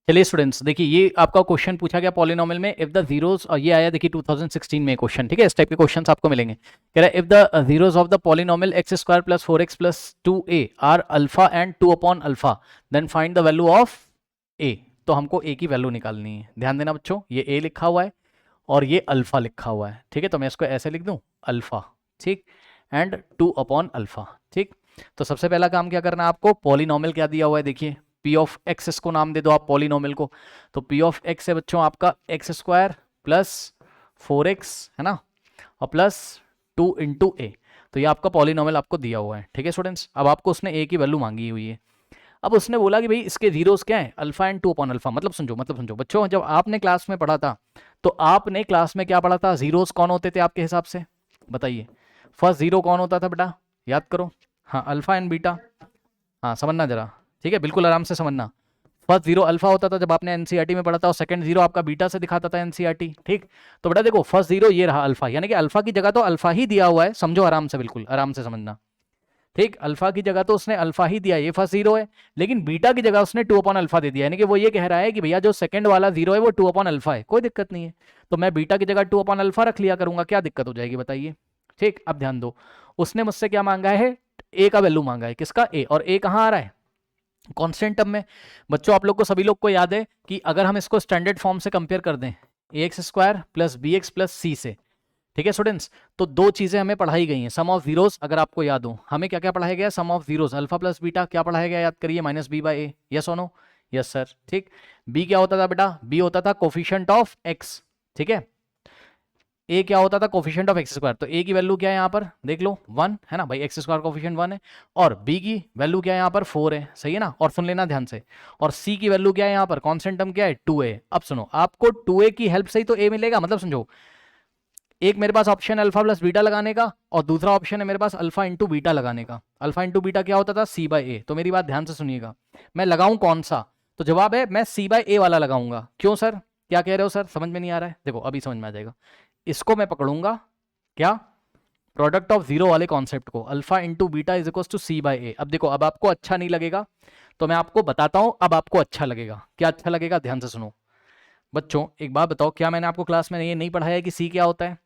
चलिए स्टूडेंट्स, देखिए ये आपका क्वेश्चन पूछा गया पॉलिनोमियल में, इफ द जीरोस, और ये आया देखिए 2016 में क्वेश्चन, ठीक है। इस टाइप के क्वेश्चंस आपको मिलेंगे। कह रहा है if the zeros of the polynomial x square plus 4x plus 2a are alpha and 2 upon alpha, then find the value of a। तो हमको a की वैल्यू निकालनी है। ध्यान देना बच्चों, ये a लिखा हुआ है और ये अल्फा लिखा हुआ है, ठीक है। तो मैं इसको ऐसे लिख दूं, अल्फा, ठीक, एंड 2 अपॉन अल्फा, ठीक। तो सबसे पहला काम क्या करना है आपको, पॉलिनोमियल क्या दिया हुआ है देखिए, पी ऑफ एक्स, इसको नाम दे दो आप पॉलिनोमियल को। तो पी ऑफ एक्स है बच्चों आपका एक्स स्क्वायर प्लस 4x, है ना, और प्लस 2 इंटू ए। तो ये आपका पॉलिनोमियल आपको दिया हुआ है, ठीक है स्टूडेंट्स। अब आपको उसने ए की वैल्यू मांगी हुई है। अब उसने बोला कि भाई इसके जीरोस क्या है, अल्फा एंड 2 अपॉन अल्फा। मतलब समझो बच्चों, जब आपने क्लास में पढ़ा था तो आपने क्लास में क्या पढ़ा था, जीरोस कौन होते थे आपके हिसाब से, बताइए। फर्स्ट जीरो कौन होता था बेटा, याद करो। हाँ, अल्फा एंड बीटा। हाँ, समझना जरा, ठीक है, बिल्कुल आराम से समझना। फर्स्ट जीरो अल्फा होता था जब आपने एनसीईआरटी में पढ़ा था, और सेकंड जीरो आपका बीटा से दिखाता था एनसीईआरटी, ठीक। तो बेटा देखो, फर्स्ट जीरो ये रहा अल्फा, यानी कि अल्फा की जगह तो अल्फा ही दिया हुआ है, समझो आराम से, बिल्कुल आराम से समझना, ठीक। अल्फा की जगह तो उसने अल्फा ही दिया, ये फर्स्ट जीरो है। लेकिन बीटा की जगह उसने 2 अपॉन अल्फा दे दिया, यानी कि वो ये कह रहा है कि भैया जो सेकंड वाला जीरो है वो 2 अपॉन अल्फा है, कोई दिक्कत नहीं है। तो मैं बीटा की जगह 2 अपॉन अल्फा रख लिया करूंगा, क्या दिक्कत हो जाएगी बताइए, ठीक। अब ध्यान दो, उसने मुझसे क्या मांगा है, ए का वैल्यू मांगा है, किसका, ए। और ए कहाँ आ रहा है, कांस्टेंट टर्म में। बच्चों आप लोग को, सभी लोग को याद है कि अगर हम इसको स्टैंडर्ड फॉर्म से कंपेयर कर दें, a x square plus b x plus c से, ठीक है स्टूडेंट्स, तो दो चीजें हमें पढ़ाई गई हैं। सम ऑफ जीरोस, अगर आपको याद हो, हमें क्या क्या पढ़ाया गया, sum of zeros alpha plus beta, क्या पढ़ाया गया याद करिए, minus b by a, yes और नो, यस सर, ठीक। बी क्या होता था बेटा, बी होता था कोफिशिएंट ऑफ एक्स, ठीक है। ए क्या होता था, कोफिशिएंट ऑफ एक्स स्क्वायर। तो ए की वैल्यू क्या है यहाँ पर, देख लो 1 है ना भाई, एक्स स्क्वायर कोफिशिएंट 1 है। और बी की वैल्यू क्या है यहाँ पर, 4 है, सही है ना। और सुन लेना ध्यान से, और सी की वैल्यू क्या है यहाँ पर, कांस्टेंट टर्म क्या है, 2a। अब सुनो, आपको 2a की हेल्प से ही तो a मिलेगा, मतलब समझो, एक मेरे पास ऑप्शन है अल्फा प्लस बीटा लगाने का, और दूसरा ऑप्शन है मेरे पास अल्फा इंटू बीटा लगाने का। अल्फा इंटू बीटा क्या होता था, सी बाई ए। तो मेरी बात ध्यान से सुनिएगा, मैं लगाऊं कौन सा, तो जवाब है मैं सी बाई ए वाला लगाऊंगा। क्यों सर, क्या कह रहे हो सर, समझ में नहीं आ रहा है, देखो अभी समझ में आ जाएगा। इसको मैं पकड़ूंगा, क्या, प्रोडक्ट ऑफ जीरो वाले कॉन्सेप्ट को, alpha into beta is equal to c by a. अब देखो, अब आपको अच्छा नहीं लगेगा तो मैं आपको बताता हूं, अब आपको अच्छा लगेगा। क्या अच्छा लगेगा, ध्यान से सुनो बच्चों। एक बात बताओ, क्या मैंने आपको क्लास में ये नहीं पढ़ाया है कि सी क्या होता है।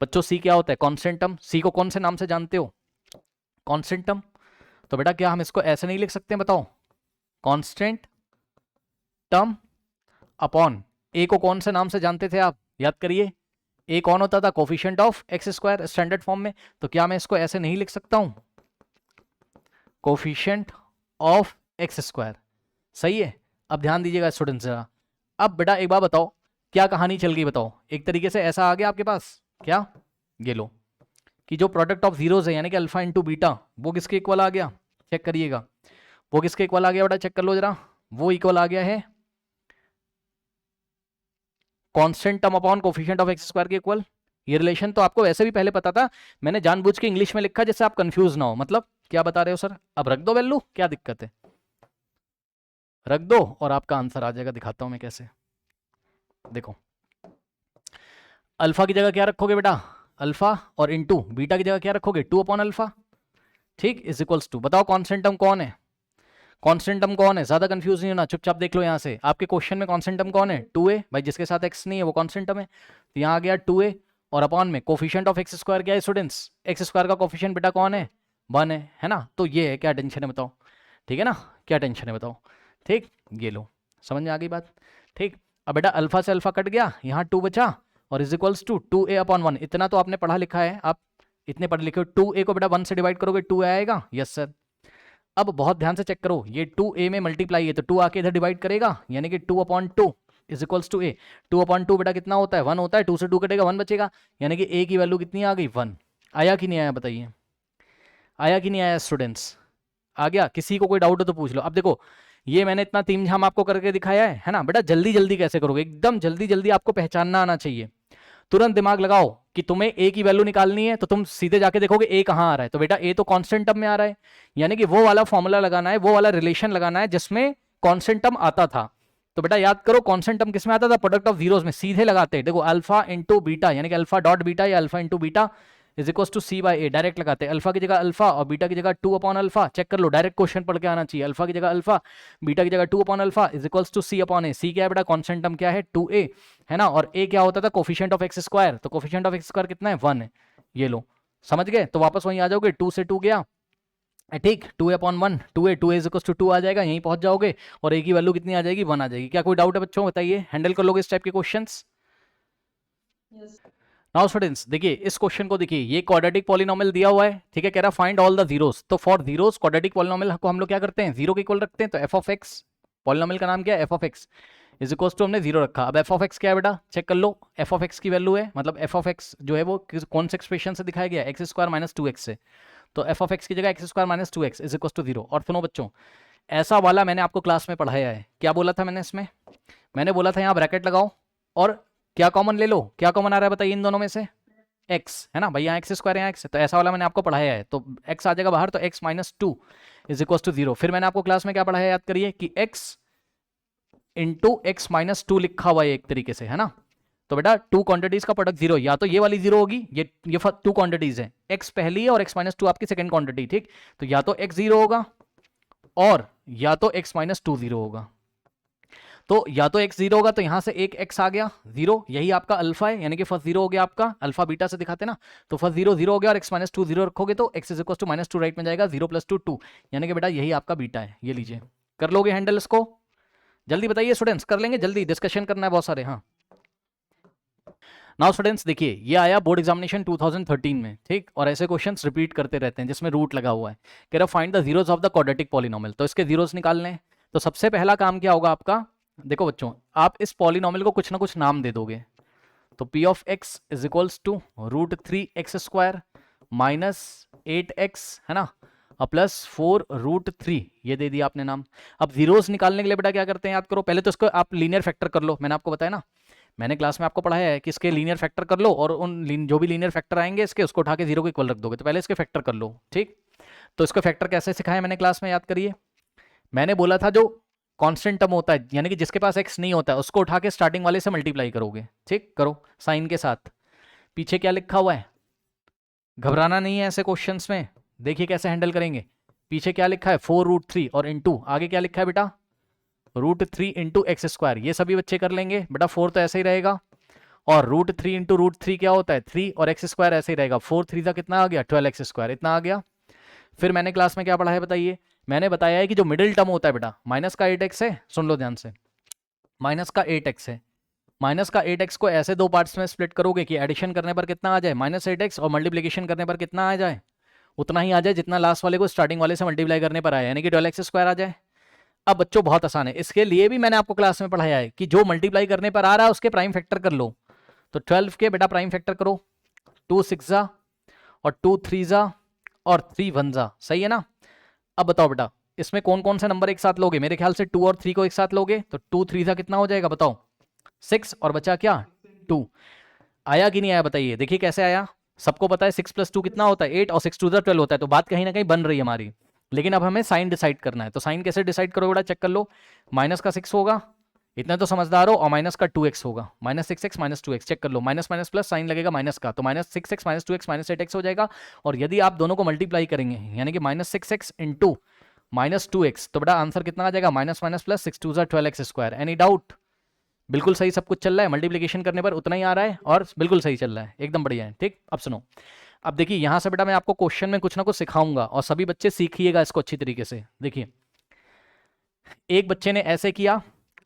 बच्चों सी क्या होता है, कांस्टेंट टर्म। सी को कौन से नाम से जानते हो, कांस्टेंट टर्म। तो बेटा क्या हम इसको ऐसे नहीं लिख सकते, बताओ, कांस्टेंट टर्म अपॉन ए को कौन से नाम से जानते थे आप, याद करिए। ए कौन होता था, coefficient of x square standard form में। तो क्या मैं इसको ऐसे नहीं लिख सकता हूं, कोफिशिएंट ऑफ एक्स स्क्वायर, सही है। अब ध्यान दीजिएगा स्टूडेंट्स जरा। अब बेटा एक बात बताओ, क्या कहानी चल गई बताओ, एक तरीके से ऐसा आ गया आपके पास, क्या, ये लो, कि जो प्रोडक्ट ऑफ जीरोस है यानी कि अल्फा इंटू बीटा, वो किसके इक्वल आ गया, चेक करिएगा, वो किसके इक्वल आ गया बेटा, चेक कर लो जरा। वो इक्वल आ गया है constant term upon coefficient of x square के इक्वल। ये रिलेशन तो आपको वैसे भी पहले पता था, मैंने जानबूझ के इंग्लिश में लिखा जिससे आप कंफ्यूज ना हो। मतलब क्या बता रहे हो सर, अब रख दो वैल्यू, क्या दिक्कत है, रख दो और आपका आंसर आ जाएगा। दिखाता हूं मैं कैसे, देखो, अल्फा की जगह क्या रखोगे बेटा, अल्फा, और इंटू बीटा की जगह क्या रखोगे, 2 अपॉन अल्फा, ठीक, इज इक्वल्स टू, बताओ कांस्टेंट टर्म कौन है, कांस्टेंट टर्म कौन है, ज्यादा कंफ्यूज नहीं होना, चुपचाप देख लो यहाँ से। आपके क्वेश्चन में कांस्टेंट टर्म कौन है, 2a भाई, जिसके साथ x नहीं है वो कांस्टेंट टर्म है। तो यहाँ आ गया 2a, और अपॉन में कोफिशिएंट ऑफ एक्स स्क्वायर क्या है स्टूडेंट्स, एक्स स्क्वायर का कोफिशिएंट बेटा कौन है, 1 है ना। तो ये है, क्या टेंशन है बताओ, ठीक है ना, क्या टेंशन है बताओ, ठीक। ये लो, समझ में आ गई बात, ठीक। अब बेटा अल्फा से अल्फा कट गया, यहाँ 2 बचा, और is equals to 2a upon 1। इतना तो आपने पढ़ा लिखा है, आप इतने पढ़ लिखे हो। 2a को बेटा 1 से डिवाइड करोगे 2 आएगा, यस सर। अब बहुत ध्यान से चेक करो, ये 2a में मल्टीप्लाई है तो 2 आके इधर डिवाइड करेगा, यानी कि 2 upon 2 is equals to a. 2 upon 2 बेटा कितना होता है, 1 होता है, 2 से 2 कटेगा 1 बचेगा, यानी कि a की वैल्यू कितनी आ गई, 1। आया कि नहीं आया बताइए, आया कि नहीं आया स्टूडेंट्स, आ गया। किसी को कोई डाउट हो तो पूछ लो। अब देखो, ये मैंने इतना तीन झाम आपको करके दिखाया है ना बेटा, जल्दी जल्दी कैसे करोगे, एकदम जल्दी जल्दी आपको पहचानना आना चाहिए। तुरंत दिमाग लगाओ कि तुम्हें ए की वैल्यू निकालनी है, तो तुम सीधे जाके देखोगे ए कहां आ रहा है, तो बेटा ए तो कांस्टेंट टर्म में आ रहा है, यानी कि वो वाला फॉर्मूला लगाना है, वो वाला रिलेशन लगाना है जिसमें कांस्टेंट टर्म आता था। तो बेटा याद करो, कांस्टेंट टर्म किसमें आता था, प्रोडक्ट ऑफ जीरोस में। सीधे लगाते हैं, देखो अल्फा इंटू बीटा, यानी कि अल्फा डॉट बीटा या alpha into beta is equal to c by a, direct लगाते हैं, अल्फा की जगह अल्फा और बीटा की जगह 2 अपॉन अल्फा, चेक कर लो, डायरेक्ट क्वेश्चन पढ़ के आना चाहिए, अल्फा की जगह अल्फा, बीटा की जगह 2 upon alpha is equal to C upon A, C क्या है बेटा, कॉन्स्टेंट टर्म क्या है 2a है ना, और a क्या होता था, कोफिशिएंट ऑफ एक्स स्क्वायर, तो कोफिशिएंट ऑफ एक्स स्क्वायर कितना है 1 है, ये लो समझ गए, तो वापस वहीं आ जाओगे, 2 से 2 गया, ठीक, 2a upon 1, 2a is equal to 2 आ जाएगा, यहीं पहुंच जाओगे और a की वैल्यू कितनी आ जाएगी 1 आ जाएगी। क्या कोई डाउट है बच्चों, बताइए, हैंडल कर लोगे इस टाइप के क्वेश्चंस? नाउ स्टूडेंट्स देखिए इस क्वेश्चन को, देखिए ये क्वाड्रेटिक पॉलिनोमियल दिया हुआ है, ठीक है, कह रहा फाइंड ऑल द जीरोस, तो फॉर जीरोस क्वाड्रेटिक पॉलिनोमियल को हम लोग क्या करते हैं, जीरो के इक्वल रखते हैं, तो एफ ऑफ एक्स, पॉलिनोमियल का नाम क्या है f of x is equal to, हमने जीरो रखा, अब एफ ऑफ एक्स क्या है बेटा, चेक कर लो, एफ ऑफ एक्स की वैल्यू है, मतलब एफ ऑफ एक्स जो है वो कौन से एक्सप्रेशन से दिखाया गया, एक्स स्क्वायर माइनस 2x से, तो एफ ऑफ एक्स की जगह x square minus 2x is equal to zero. और सुनो बच्चों, ऐसा वाला मैंने आपको क्लास में पढ़ाया है, क्या बोला था मैंने इसमें, मैंने बोला था यहाँ ब्रैकेट लगाओ और क्या कॉमन ले लो, क्या कॉमन आ रहा है बताइए इन दोनों में से, x है ना भाई, यहाँ एक्स स्क्वायर यहाँ एक्स है, तो ऐसा वाला मैंने आपको पढ़ाया है, तो x आ जाएगा बाहर, तो x minus 2 is equal to zero. फिर मैंने आपको क्लास में क्या पढ़ाया याद करिए कि x इंटू एक्स माइनस 2 लिखा हुआ है एक तरीके से, है ना, तो बेटा टू क्वांटिटीज का प्रोडक्ट जीरो, या तो ये वाली जीरो होगी, ये टू क्वांटिटीज है, x पहली है और x माइनस 2 आपकी सेकंड क्वांटिटी, ठीक, तो या तो x जीरो होगा और या तो x माइनस 2 जीरो होगा, तो या तो x जीरो होगा, तो यहां से एक x आ गया जीरो, यही आपका अल्फा है, यानी कि फर्स्ट जीरो हो गया आपका, अल्फा बीटा से दिखाते ना, तो फर्स्ट जीरो जीरो हो गया और x माइनस 2 जीरो रखोगे तो x is equal to minus 2 right में जाएगा, 0 प्लस 2 2, यानी कि बेटा यही आपका बीटा है, ये लीजिए, कर लोगे हैंडल इसको, जल्दी बताइए स्टूडेंट्स, कर लेंगे जल्दी, डिस्कशन करना है बहुत सारे, हाँ। नाउ स्टूडेंट्स देखिए ये आया बोर्ड एग्जामिनेशन 2013 में, ठीक, और ऐसे क्वेश्चंस रिपीट करते रहते हैं जिसमें रूट लगा हुआ है, कह रहा find the zeros of the quadratic polynomial, तो इसके जीरोस निकालने हैं, तो सबसे पहला काम क्या होगा आपका, देखो बच्चों आप इस पॉलिनोमियल को कुछ ना कुछ नाम दे दोगे, तो p of x is equals to root 3x square minus 8x है ना, और प्लस 4 रूट 3, ये दे दिया आपने नाम। अब जीरोस निकालने के लिए बेटा क्या करते हैं याद करो, पहले तो इसको आप लीनियर फैक्टर कर लो, मैंने आपको बताया ना, मैंने क्लास में आपको पढ़ाया है कि इसके लीनियर फैक्टर कर लो, और उन जो भी लीनियर फैक्टर आएंगे इसके उसको उठा के जीरो के इक्वल रख दोगे, तो पहले इसके फैक्टर कर लो, ठीक, तो इसका फैक्टर कैसे सिखाया मैंने क्लास में याद करिए, मैंने बोला था जो कांस्टेंट टर्म होता है, यानी कि जिसके पास x नहीं होता है उसको उठा के स्टार्टिंग वाले से मल्टीप्लाई करोगे, ठीक, करो साइन के साथ, पीछे क्या लिखा हुआ है, घबराना नहीं है ऐसे क्वेश्चंस में, देखिए कैसे हैंडल करेंगे, पीछे क्या लिखा है 4 रूट 3 और इंटू आगे क्या लिखा है बेटा रूट 3 इंटू एक्स स्क्वायर, ये सभी बच्चे कर लेंगे बेटा, 4 तो ऐसे ही रहेगा, और रूट 3 इंटू रूट 3 क्या होता है 3, और एक्स स्क्वायर ऐसे ही रहेगा, 4 3 का कितना आ गया 12 एक्स स्क्वायर, इतना आ गया। फिर मैंने क्लास में क्या पढ़ा है बताइए, मैंने बताया है कि जो मिडिल टर्म होता है बेटा माइनस का 8x है, सुन लो ध्यान से, माइनस का 8x है, माइनस का 8x को ऐसे दो पार्ट्स में स्प्लिट करोगे कि एडिशन करने पर कितना आ जाए माइनस 8x, और मल्टीप्लीकेशन करने पर कितना आ जाए उतना ही आ जाए जितना लास्ट वाले को स्टार्टिंग वाले से मल्टीप्लाई करने पर आया, यानी कि 12 एक्स स्क्वायर आ जाए। अब बच्चों बहुत आसान है, इसके लिए भी मैंने आपको क्लास में पढ़ाया है कि जो मल्टीप्लाई करने पर आ रहा है उसके प्राइम फैक्टर कर लो, तो 12 के बेटा प्राइम फैक्टर करो, 2 6 जा और 2 3 जा और 3 1 जा, सही है ना। अब बताओ बेटा इसमें कौन कौन से नंबर एक साथ लोगे, मेरे ख्याल से 2 और 3 को एक साथ लोगे, तो 2 3 जा कितना हो जाएगा बताओ 6, और बचा क्या 2, आया कि नहीं आया बताइए, देखिए कैसे आया, सबको पता है 6 + 2 कितना होता है 8 और 6 2 12 होता है, तो बात कहीं ना कहीं बन रही है हमारी, लेकिन अब हमें साइन डिसाइड करना है, तो साइन कैसे डिसाइड करोगे बेटा, चेक कर लो, माइनस का 6 होगा, इतना तो समझदार हो, और माइनस का 2x होगा, minus 6x minus 2x, check कर लो, माइनस माइनस प्लस साइन लगेगा माइनस का, तो minus 6x minus 2x minus 8x हो जाएगा, और यदि आप दोनों को मल्टीप्लाई करेंगे यानी कि minus 6x into minus 2x, तो बेटा आंसर कितना आ जाएगा minus minus plus 6 2 12 x square, any doubt, बिल्कुल सही सब कुछ चल रहा है, मल्टीप्लिकेशन करने पर उतना ही आ रहा है और बिल्कुल सही चल रहा है, एकदम बढ़िया है, ठीक। अब सुनो, अब देखिए यहां से बेटा मैं आपको क्वेश्चन में कुछ ना कुछ सिखाऊंगा और सभी बच्चे सीखिएगा इसको अच्छी तरीके से। देखिए एक बच्चे ने ऐसे किया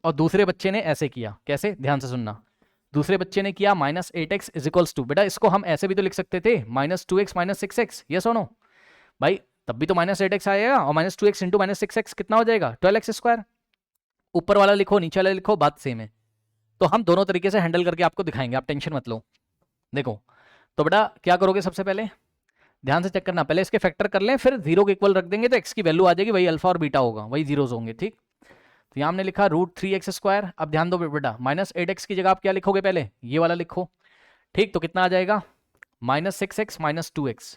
और दूसरे बच्चे ने ऐसे किया, कैसे ध्यान से सुनना, दूसरे बच्चे ने किया minus 8x is equals to, बेटा इसको हम ऐसे भी तो लिख सकते थे माइनस 2x माइनस 6x, ये सुनो भाई तब भी तो माइनस 8x आएगा, और minus 2x into minus 6x कितना हो जाएगा 12 एक्स स्क्वायर, ऊपर वाला लिखो नीचे वाला लिखो बात सेम है, तो हम दोनों तरीके से हैंडल करके आपको दिखाएंगे, आप टेंशन मत लो। देखो तो बेटा क्या करोगे, सबसे पहले ध्यान से चेक करना, पहले इसके फैक्टर कर लें फिर जीरो के इक्वल रख देंगे, तो एक्स की वैल्यू आ जाएगी, वही अल्फा और बीटा होगा, वही जीरोज होंगे, ठीक। तो यहाँ हमने लिखा रूट 3x स्क्वायर, अब ध्यान दो बेटा माइनस 8x की जगह आप क्या लिखोगे, पहले ये वाला लिखो, ठीक, तो कितना आ जाएगा माइनस 6x माइनस 2x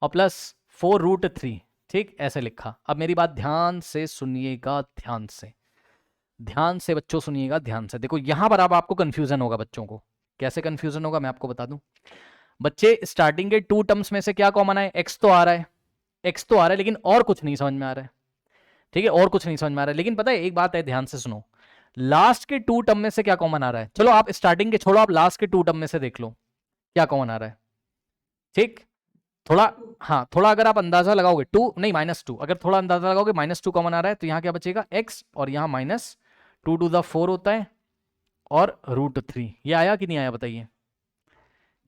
और प्लस 4 रूट 3, ठीक, ऐसे लिखा। अब मेरी बात ध्यान से सुनिएगा, ध्यान से बच्चों सुनिएगा ध्यान से, देखो यहां पर अब आपको कंफ्यूजन होगा बच्चों को, कैसे कंफ्यूजन होगा मैं आपको बता दूं। बच्चे स्टार्टिंग के 2 टर्म्स में से क्या कॉमन है? x तो आ रहा है, x तो आ रहा है, लेकिन और कुछ नहीं समझ में आ रहा है। ठीक है, और कुछ नहीं समझ में आ रहा है। लेकिन पता है एक बात है, ध्यान से सुनो, लास्ट के 2 टर्म में से क्या कॉमन आ रहा है? चलो आप स्टार्टिंग के छोड़ो, आप लास्ट के 2 टर्म में से देख लो क्या कॉमन आ रहा है। ठीक, थोड़ा, हाँ थोड़ा अगर आप अंदाजा लगाओगे, 2 नहीं -2, अगर थोड़ा अंदाजा लगाओगे -2 कॉमन आ रहा है, तो यहाँ क्या बचेगा? x, और यहाँ -2 to the 4 होता है, और √3। ये आया कि नहीं आया बताइए?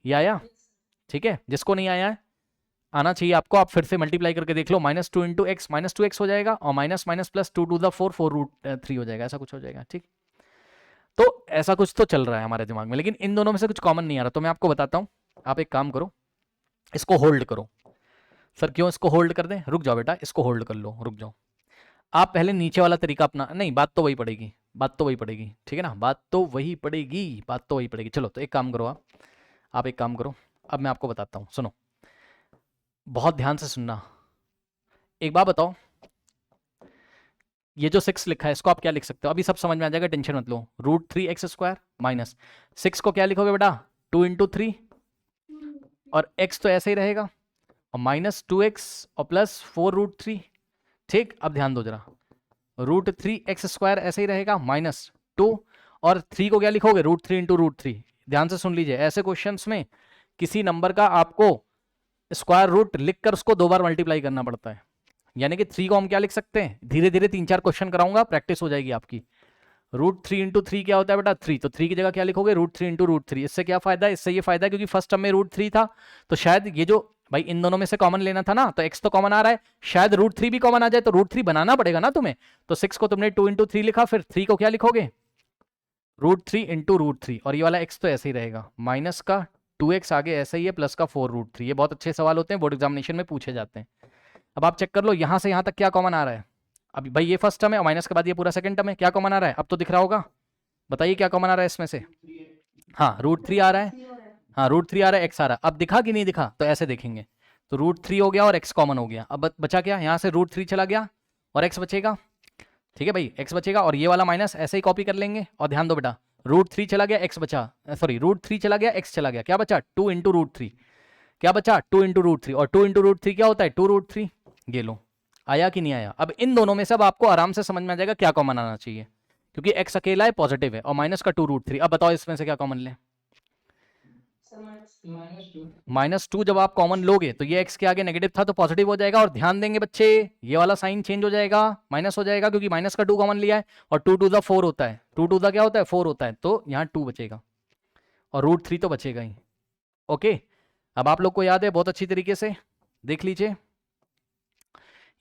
ये आया? ठीक है, जिसको नहीं आया है आना चाहिए आपको, आप फिर से मल्टीप्लाई करके देख लो, -2 इंटू एक्स -2x हो जाएगा, और minus minus plus 2 to the 4 4√3 हो जाएगा, ऐसा कुछ हो जाएगा। ठीक, तो ऐसा कुछ तो चल रहा है हमारे दिमाग में, लेकिन इन दोनों में से कुछ कॉमन नहीं आ रहा। तो मैं आपको बताता हूँ, आप एक काम करो, इसको होल्ड करो। सर क्यों इसको होल्ड कर दें? रुक जाओ बेटा, इसको होल्ड कर लो, रुक जाओ। आप पहले नीचे वाला तरीका अपना, नहीं बात तो वही पड़ेगी, बात तो वही पड़ेगी, ठीक है ना, बात तो वही पड़ेगी, बात तो वही पड़ेगी। चलो तो एक काम करो, आप एक काम करो, अब मैं आपको बताता हूँ, सुनो बहुत ध्यान से सुनना। एक बात बताओ, ये जो 6 लिखा है इसको आप क्या लिख सकते हो? अभी सब समझ में आ जाएगा, टेंशन मत लो। √3x² माइनस 6 को क्या लिखोगे बेटा? 2 इंटू 3, और x तो ऐसे ही रहेगा, और -2x और प्लस 4√3। ठीक, अब ध्यान दो जरा, √3x² ऐसे ही रहेगा, -2, और 3 को क्या लिखोगे? √3 इंटू √3। ध्यान से सुन लीजिए, ऐसे क्वेश्चंस में किसी नंबर का आपको स्क्वायर रूट लिखकर उसको 2 बार मल्टीप्लाई करना पड़ता है। यानी कि 3 को हम क्या लिख सकते हैं? धीरे धीरे 3-4 क्वेश्चन कराऊंगा, प्रैक्टिस हो जाएगी आपकी। √3 इंटू 3 क्या होता है बेटा? 3। तो 3 की जगह क्या लिखोगे? √3 इंटू √3। इससे क्या फायदा है? इससे ये फायदा है क्योंकि फर्स्ट टर्म में √3 था, तो शायद ये जो भाई इन दोनों में से कॉमन लेना था ना, तो x तो कॉमन आ रहा है, शायद √3 भी कॉमन आ जाए, तो √3 बनाना पड़ेगा ना तुम्हें। तो 6 को तुमने 2 इंटू 3 लिखा, फिर 3 को क्या लिखोगे? √3 इंटू √3, और ये वाला x तो ऐसे ही रहेगा, माइनस का 2x आगे ऐसे ही है, प्लस का 4√3। ये बहुत अच्छे सवाल होते हैं, बोर्ड एग्जामिनेशन में पूछे जाते हैं। अब आप चेक कर लो, यहां से यहां तक क्या कॉमन आ रहा है। अब भाई ये फर्स्ट टर्म है, और माइनस के बाद ये पूरा सेकंड टर्म है, क्या कॉमन आ रहा है? अब तो दिख रहा होगा, बताइए क्या कॉमन आ रहा है इसमें से? हाँ √3 आ रहा है, हाँ √3 आ रहा है, x आ रहा है। अब दिखा कि नहीं दिखा? तो ऐसे देखेंगे, तो √3 हो गया और x कॉमन हो गया। अब बचा क्या? यहाँ से √3 चला गया और x बचेगा। ठीक है भाई, x बचेगा, और ये वाला माइनस ऐसे ही कॉपी कर लेंगे। और ध्यान दो बेटा, √3 चला गया, x बचा, सॉरी √3 चला गया, x चला गया, क्या बचा? 2 इंटू √3। क्या बचा? 2 इंटू √3, और 2 इंटू √3 क्या होता है? 2√3। ये लो, आया कि नहीं आया? अब इन दोनों में से अब आपको आराम से समझ में आ जाएगा क्या कॉमन आना चाहिए, क्योंकि x अकेला है, पॉजिटिव है, और माइनस का 2√3। अब बताओ इसमें से क्या कॉमन लें? -2 जब आप कॉमन लोगे तो ये x के आगे नेगेटिव था तो पॉजिटिव हो जाएगा, और ध्यान देंगे बच्चे, ये वाला साइन चेंज हो जाएगा, माइनस हो जाएगा, क्योंकि माइनस का 2 कॉमन लिया है, और 2 टू द 4 होता है, 2 टू द क्या होता है? 4 होता है, तो यहाँ 2 बचेगा, और √3 तो बचेगा ही। ओके, अब आप लोग को याद है बहुत अच्छी तरीके से, देख लीजिए,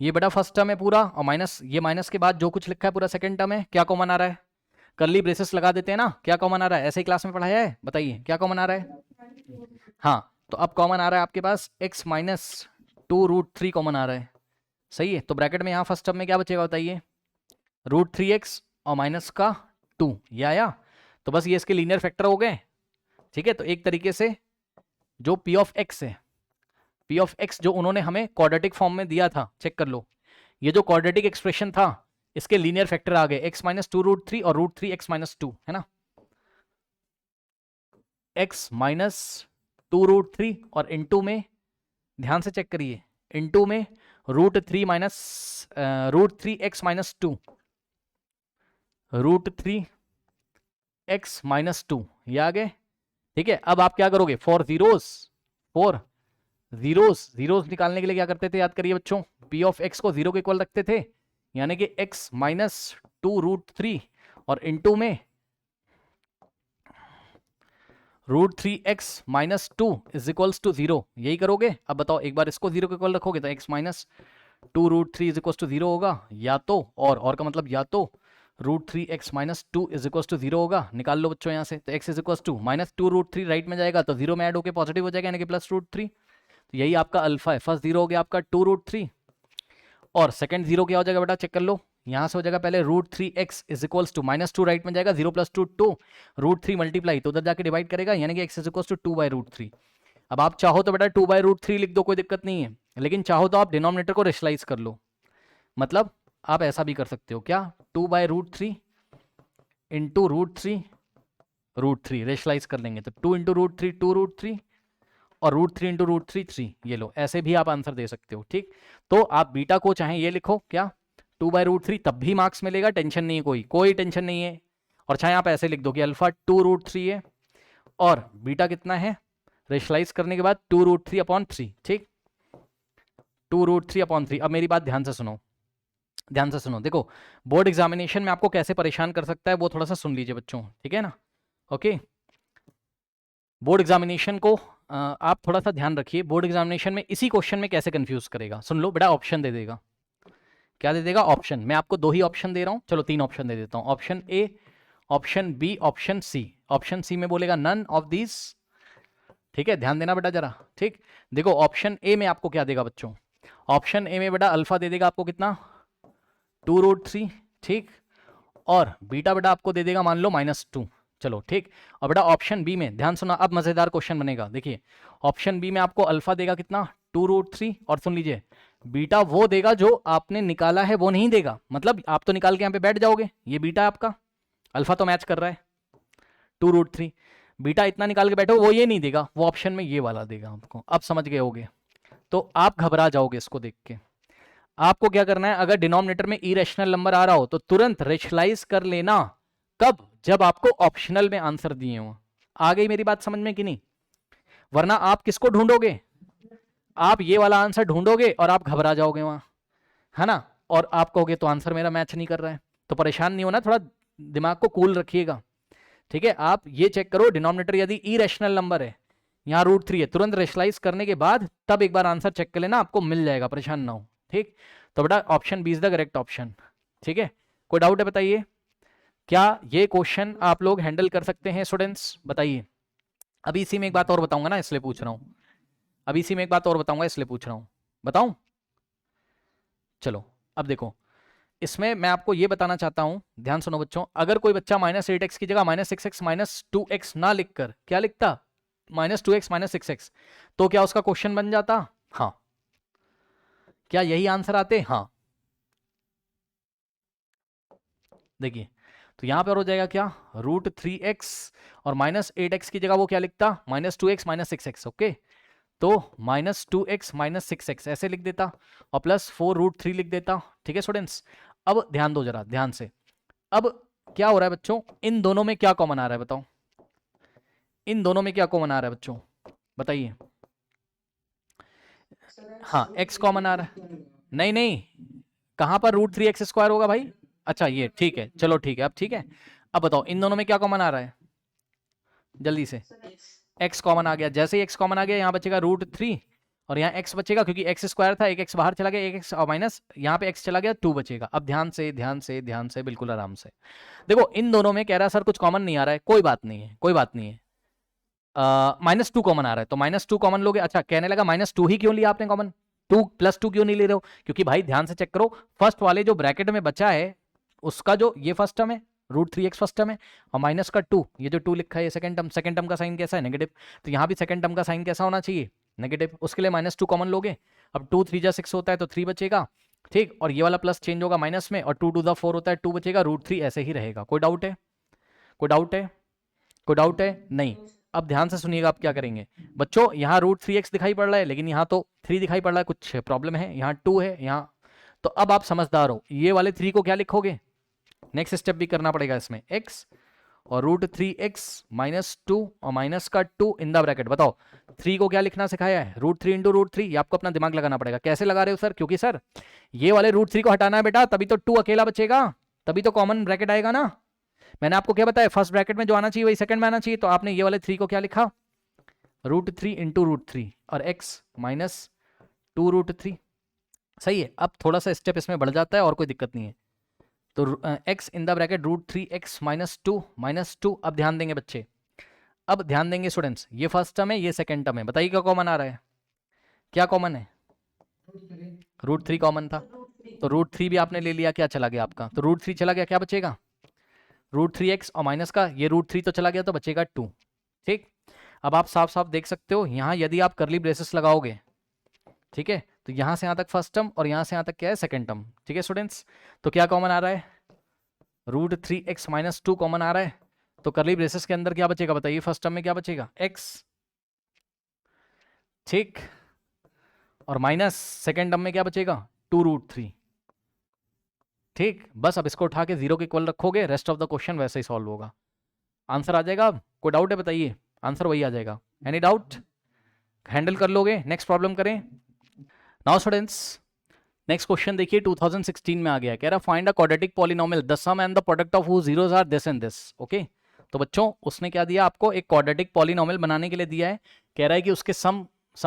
ये बड़ा फर्स्ट टर्म है पूरा, और माइनस, ये माइनस के बाद जो कुछ लिखा है पूरा सेकंड टर्म है। क्या कॉमन आ रहा है? कर्ली ब्रेसेस लगा देते हैं ना, क्या कॉमन आ रहा है? ऐसे ही क्लास में पढ़ाया है, बताइए क्या कॉमन आ रहा है? हाँ, तो अब कॉमन आ रहा है आपके पास x -2√3 कॉमन आ रहा है, सही है। तो ब्रैकेट में यहाँ फर्स्ट टर्म में क्या बचेगा बताइए? √3x और माइनस का 2, ये आया। तो बस ये इसके लीनियर फैक्टर हो गए। ठीक है, तो एक तरीके से जो p ऑफ x है, p ऑफ x जो उन्होंने हमें क्वाड्रेटिक फॉर्म में दिया था, चेक कर लो, ये जो क्वाड्रेटिक एक्सप्रेशन था इसके लीनियर फैक्टर आ गए, x -2√3 और √3x -2, है ना, x -2√3, और इनटू में, ध्यान से चेक करिए, इनटू में √3 √3x -2, √3x -2, ये आ गए। ठीक है, अब आप क्या करोगे? फॉर जीरोस निकालने के लिए क्या करते थे? याद करिए बच्चों, p ऑफ x को 0 के इक्वल रखते थे, यानी कि x -2√3 और इनटू में √3x -2 इज इक्वल्स टू 0, यही करोगे। अब बताओ, एक बार इसको 0 के इक्वल रखोगे तो x -2√3 इज इक्वल्स टू 0 होगा, या तो और का मतलब या तो √3x -2 इज इक्वल्स टू 0 होगा। निकाल लो बच्चों यहाँ से, तो x is equals to -2√3 right में जाएगा तो 0 में ऐड होकर पॉजिटिव हो जाएगा, यानी कि +√3। तो यही आपका अल्फा है। फर्स्ट 0 हो गया आपका 2√3, और सेकंड 0 क्या हो जाएगा बेटा? चेक कर लो, यहाँ से हो जाएगा पहले √3x is equals to -2 right में जाएगा, 0 + 2 2, √3 मल्टीप्लाई तो उधर जाके डिवाइड करेगा, यानी कि x इज इक्वल्स टू 2/√3। अब आप चाहो तो बेटा 2/√3 लिख दो, कोई दिक्कत नहीं है, लेकिन चाहो तो आप डिनोमिनेटर को रेशनलाइज कर लो। मतलब आप ऐसा भी कर सकते हो, क्या? 2/√3 इंटू √3 रेशनलाइज कर लेंगे तो 2 इंटू √3 2√3, और √3 इंटू √3 3, ये लो, ऐसे भी आप आंसर दे सकते हो। ठीक, तो आप बीटा को चाहे ये लिखो क्या 2/√3, तब भी मार्क्स मिलेगा, टेंशन नहीं है, कोई टेंशन नहीं है। और चाहे आप ऐसे लिख दो कि अल्फा 2√3 है और बीटा कितना है, रेशलाइज करने के बाद 2√3/3। ठीक, 2√3/3। अब मेरी बात ध्यान से सुनो, ध्यान से सुनो। देखो बोर्ड एग्जामिनेशन में आपको कैसे परेशान कर सकता है वो थोड़ा सा सुन लीजिए बच्चों, ठीक है ना। ओके, बोर्ड एग्जामिनेशन को आप थोड़ा सा ध्यान रखिए। बोर्ड एग्जामिनेशन में इसी क्वेश्चन में कैसे कंफ्यूज करेगा, सुन लो बेटा, ऑप्शन दे देगा। क्या दे देगा? ऑप्शन। मैं आपको 2 ही ऑप्शन दे रहा हूं, चलो 3 ऑप्शन दे देता हूं। Option a, option b, option c. Option c में बोलेगा नन ऑफ दिस। ठीक है, ध्यान देना बेटा जरा। ठीक, देखो ऑप्शन ए में आपको क्या देगा बच्चों, ऑप्शन ए में बेटा अल्फा दे देगा आपको कितना 2√3। ठीक, और बीटा बेटा आपको दे देगा मान लो -2। चलो ठीक, और बेटा ऑप्शन बी में ध्यान सुना, अब मजेदार क्वेश्चन बनेगा। देखिए ऑप्शन बी में आपको अल्फा देगा कितना 2√3, और सुन लीजिए बीटा वो देगा जो आपने निकाला है वो नहीं देगा। मतलब आप तो निकाल के यहाँ पे बैठ जाओगे, ये बीटा आपका, अल्फा तो मैच कर रहा है 2√3, बीटा इतना निकाल के बैठो, वो ये नहीं देगा, वो ऑप्शन में ये वाला देगा आपको। अब समझ गए होगे, तो आप घबरा जाओगे इसको देख के। आपको क्या करना है, अगर डिनोमिनेटर में इरेशनल नंबर आ रहा हो तो तुरंत रेशनलाइज कर लेना। कब? जब आपको ऑप्शनल में आंसर दिए हो। आ गई मेरी बात समझ में कि नहीं? वरना आप किसको ढूंढोगे, आप ये वाला आंसर ढूंढोगे और आप घबरा जाओगे वहां, है ना, और आप कहोगे तो आंसर मेरा मैच नहीं कर रहा है। तो परेशान नहीं होना, थोड़ा दिमाग को कूल रखिएगा। ठीक है, आप ये चेक करो डिनोमिनेटर यदि इरेशनल नंबर है, यहाँ √3 है, तुरंत रेशनलाइज करने के बाद तब एक बार आंसर चेक कर लेना, आपको मिल जाएगा, परेशान ना हो। ठीक, तो बेटा option b is the correct option. ठीक है, कोई डाउट है बताइए, क्या ये क्वेश्चन आप लोग हैंडल कर सकते हैं स्टूडेंट्स, बताइए। अभी इसी में एक बात और बताऊंगा ना, इसलिए पूछ रहा हूं, अभी इसी में एक बात और बताऊंगा इसलिए पूछ रहा हूं, बताऊं? चलो अब देखो, इसमें मैं आपको ये बताना चाहता हूं, ध्यान सुनो बच्चों, अगर कोई बच्चा -8x की जगह -6x -2x ना लिखकर क्या लिखता, -2x -6x, तो क्या उसका क्वेश्चन बन जाता? हाँ। क्या यही आंसर आते? हाँ। देखिए, तो यहां पर हो जाएगा क्या, √3x, और -8x की जगह वो क्या लिखता, -2x -6x। ओके, तो -2x -6x ऐसे लिख देता, और +4√3 लिख देता। ठीक है स्टूडेंट्स, अब ध्यान दो जरा ध्यान से। अब क्या हो रहा है बच्चों, इन दोनों में क्या कॉमन आ रहा है बताओ, इन दोनों में क्या कॉमन आ रहा है बच्चों, बताइए। हाँ, x कॉमन आ रहा है, नहीं नहीं, कहां पर √3x² होगा भाई? अच्छा ये ठीक है, चलो ठीक है, अब ठीक है। अब बताओ इन दोनों में क्या कॉमन आ रहा है, जल्दी से। x कॉमन आ गया, जैसे ही x कॉमन आ गया यहाँ बचेगा √3, और यहाँ x बचेगा क्योंकि x² था, एक x बाहर चला गया, एक x और माइनस यहाँ पे x चला गया, 2 बचेगा। अब ध्यान से ध्यान से ध्यान से, बिल्कुल आराम से देखो, इन दोनों में कह रहा है सर कुछ कॉमन नहीं आ रहा है, कोई बात नहीं है, कोई बात नहीं है। -2 कॉमन आ रहा है, तो -2 कॉमन लोगे। अच्छा, कहने लगा -2 ही क्यों लिया आपने कॉमन, 2 + 2 क्यों नहीं ले रहे हो? क्योंकि भाई ध्यान से चेक करो, फर्स्ट वाले जो ब्रैकेट में बचा है उसका जो ये फर्स्ट टर्म है √3x फर्स्ट टर्म है, और माइनस का 2, ये जो 2 लिखा है ये सेकंड टर्म, सेकंड टर्म का साइन कैसा है, नेगेटिव। तो यहाँ भी सेकंड टर्म का साइन कैसा होना चाहिए, नेगेटिव। उसके लिए -2 कॉमन लोगे, अब 2 3 जा 6 होता है तो 3 बचेगा। ठीक, और ये वाला प्लस चेंज होगा माइनस में, और 2 टू द 4 होता है 2 बचेगा, √3 ऐसे ही रहेगा। कोई डाउट है, कोई डाउट है, कोई डाउट है? नहीं। अब ध्यान से सुनिएगा, आप क्या करेंगे बच्चों, यहाँ √3x दिखाई पड़ रहा है, लेकिन यहाँ तो 3 दिखाई पड़ रहा है, कुछ प्रॉब्लम है, यहाँ 2 है यहाँ। तो अब आप समझदार हो, ये वाले 3 को क्या लिखोगे, नेक्स्ट स्टेप भी करना पड़ेगा इसमें, x और √3x -2 और माइनस का 2 इन द ब्रैकेट। बताओ 3 को क्या लिखना सिखाया है, √3 इंटू √3। ये आपको अपना दिमाग लगाना पड़ेगा। कैसे लगा रहे हो सर? क्योंकि सर ये वाले √3 को हटाना है बेटा, तभी तो 2 अकेला बचेगा, तभी तो कॉमन ब्रैकेट आएगा ना। मैंने आपको क्या बताया, फर्स्ट ब्रैकेट में जो आना चाहिए वही सेकंड में आना चाहिए। तो आपने ये वाले 3 को क्या लिखा, √3 इंटू √3, और x -2√3। सही है। अब थोड़ा सा स्टेप इसमें बढ़ जाता है और कोई दिक्कत नहीं है। तो x in the bracket √3x -2 अब ध्यान देंगे बच्चे, अब ध्यान देंगे स्टूडेंट्स, ये फर्स्ट टर्म है ये सेकंड टर्म है, बताइए क्या कॉमन आ रहा है, क्या कॉमन है, √3 कॉमन था, तो √3 भी आपने ले लिया, क्या चला गया आपका, तो √3 चला गया, क्या बचेगा, √3x और माइनस का ये √3 तो चला गया, तो बचेगा 2। ठीक, अब आप साफ साफ देख सकते हो यहाँ यदि आप करली ब्रेसेस लगाओगे, ठीक है, तो यहाँ से यहाँ तक फर्स्ट टर्म और यहाँ से यहाँ तक क्या है, सेकंड टर्म। ठीक है स्टूडेंट्स, तो क्या कॉमन आ रहा है, √3x -2 कॉमन आ रहा है, तो करली ब्रेसेस के अंदर क्या बचेगा बताइए, फर्स्ट टर्म में क्या बचेगा, x ठीक, और माइनस सेकेंड टर्म में क्या बचेगा 2√3। ठीक, बस अब इसको उठा के 0 के इक्वल रखोगे, रेस्ट ऑफ द क्वेश्चन वैसे ही सॉल्व होगा। आंसर आ जाएगा। अब कोई डाउट है बताइए, आंसर वही आ जाएगा। Any doubt? हैंडल कर लोगे? नेक्स्ट प्रॉब्लम करें। नाउ स्टूडेंट्स नेक्स्ट क्वेश्चन देखिए 2016 में आ गया, कह रहा find a quadratic polynomial the sum and the product of whose zeros are this and this. Okay, तो बच्चों उसने क्या दिया आपको, एक क्वाड्रेटिक पॉलिनोमियल बनाने के लिए दिया है। कह रहा है कि उसके सम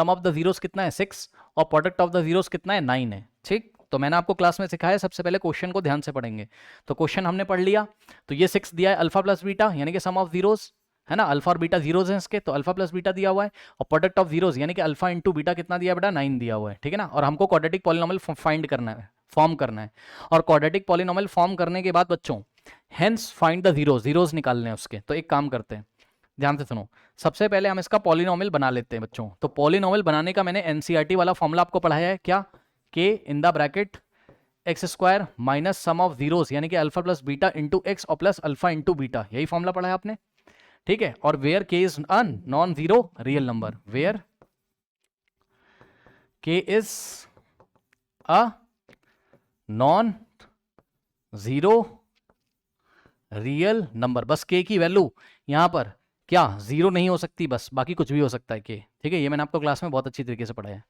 ऑफ द जीरोस कितना है 6 और प्रोडक्ट ऑफ द जीरोस कितना है 9 है। ठीक, तो मैंने आपको क्लास में सिखाया, सबसे पहले क्वेश्चन को ध्यान से पढ़ेंगे। तो क्वेश्चन हमने पढ़ लिया, तो ये 6 दिया है अल्फा प्लस बीटा यानी कि सम ऑफ जीरोस है ना, अल्फा और बीटा जीरोज हैं इसके, तो अल्फा प्लस बीटा दिया हुआ है, और प्रोडक्ट ऑफ जीरोज यानी कि अल्फा इंटू बीटा कितना दिया बेटा 9 दिया हुआ है। ठीक है ना, और हमको क्वाड्रेटिक पॉलिनोमियल फाइंड करना है, फॉर्म करना है। और क्वाड्रेटिक पॉलिनोमियल फॉर्म करने के बाद बच्चों hence find the zeros, zeros निकालने हैं उसके। तो एक काम करते हैं, ध्यान से सुनो, सबसे पहले हम इसका पॉलिनोमियल बना लेते हैं बच्चों। तो पॉलिनोमियल बनाने का मैंने एनसीईआरटी वाला फॉर्मूला आपको पढ़ाया है, क्या, k in the bracket x square minus sum of zeros यानी कि alpha plus beta into x और प्लस अल्फा इंटू बीटा, यही फॉर्मूला पढ़ा है आपने। ठीक है, और where k is a non zero real number, where k is a non zero real number, बस के की वैल्यू यहां पर क्या जीरो नहीं हो सकती, बस बाकी कुछ भी हो सकता है के। ठीक है, ये मैंने आपको क्लास में बहुत अच्छी तरीके से पढ़ाया है।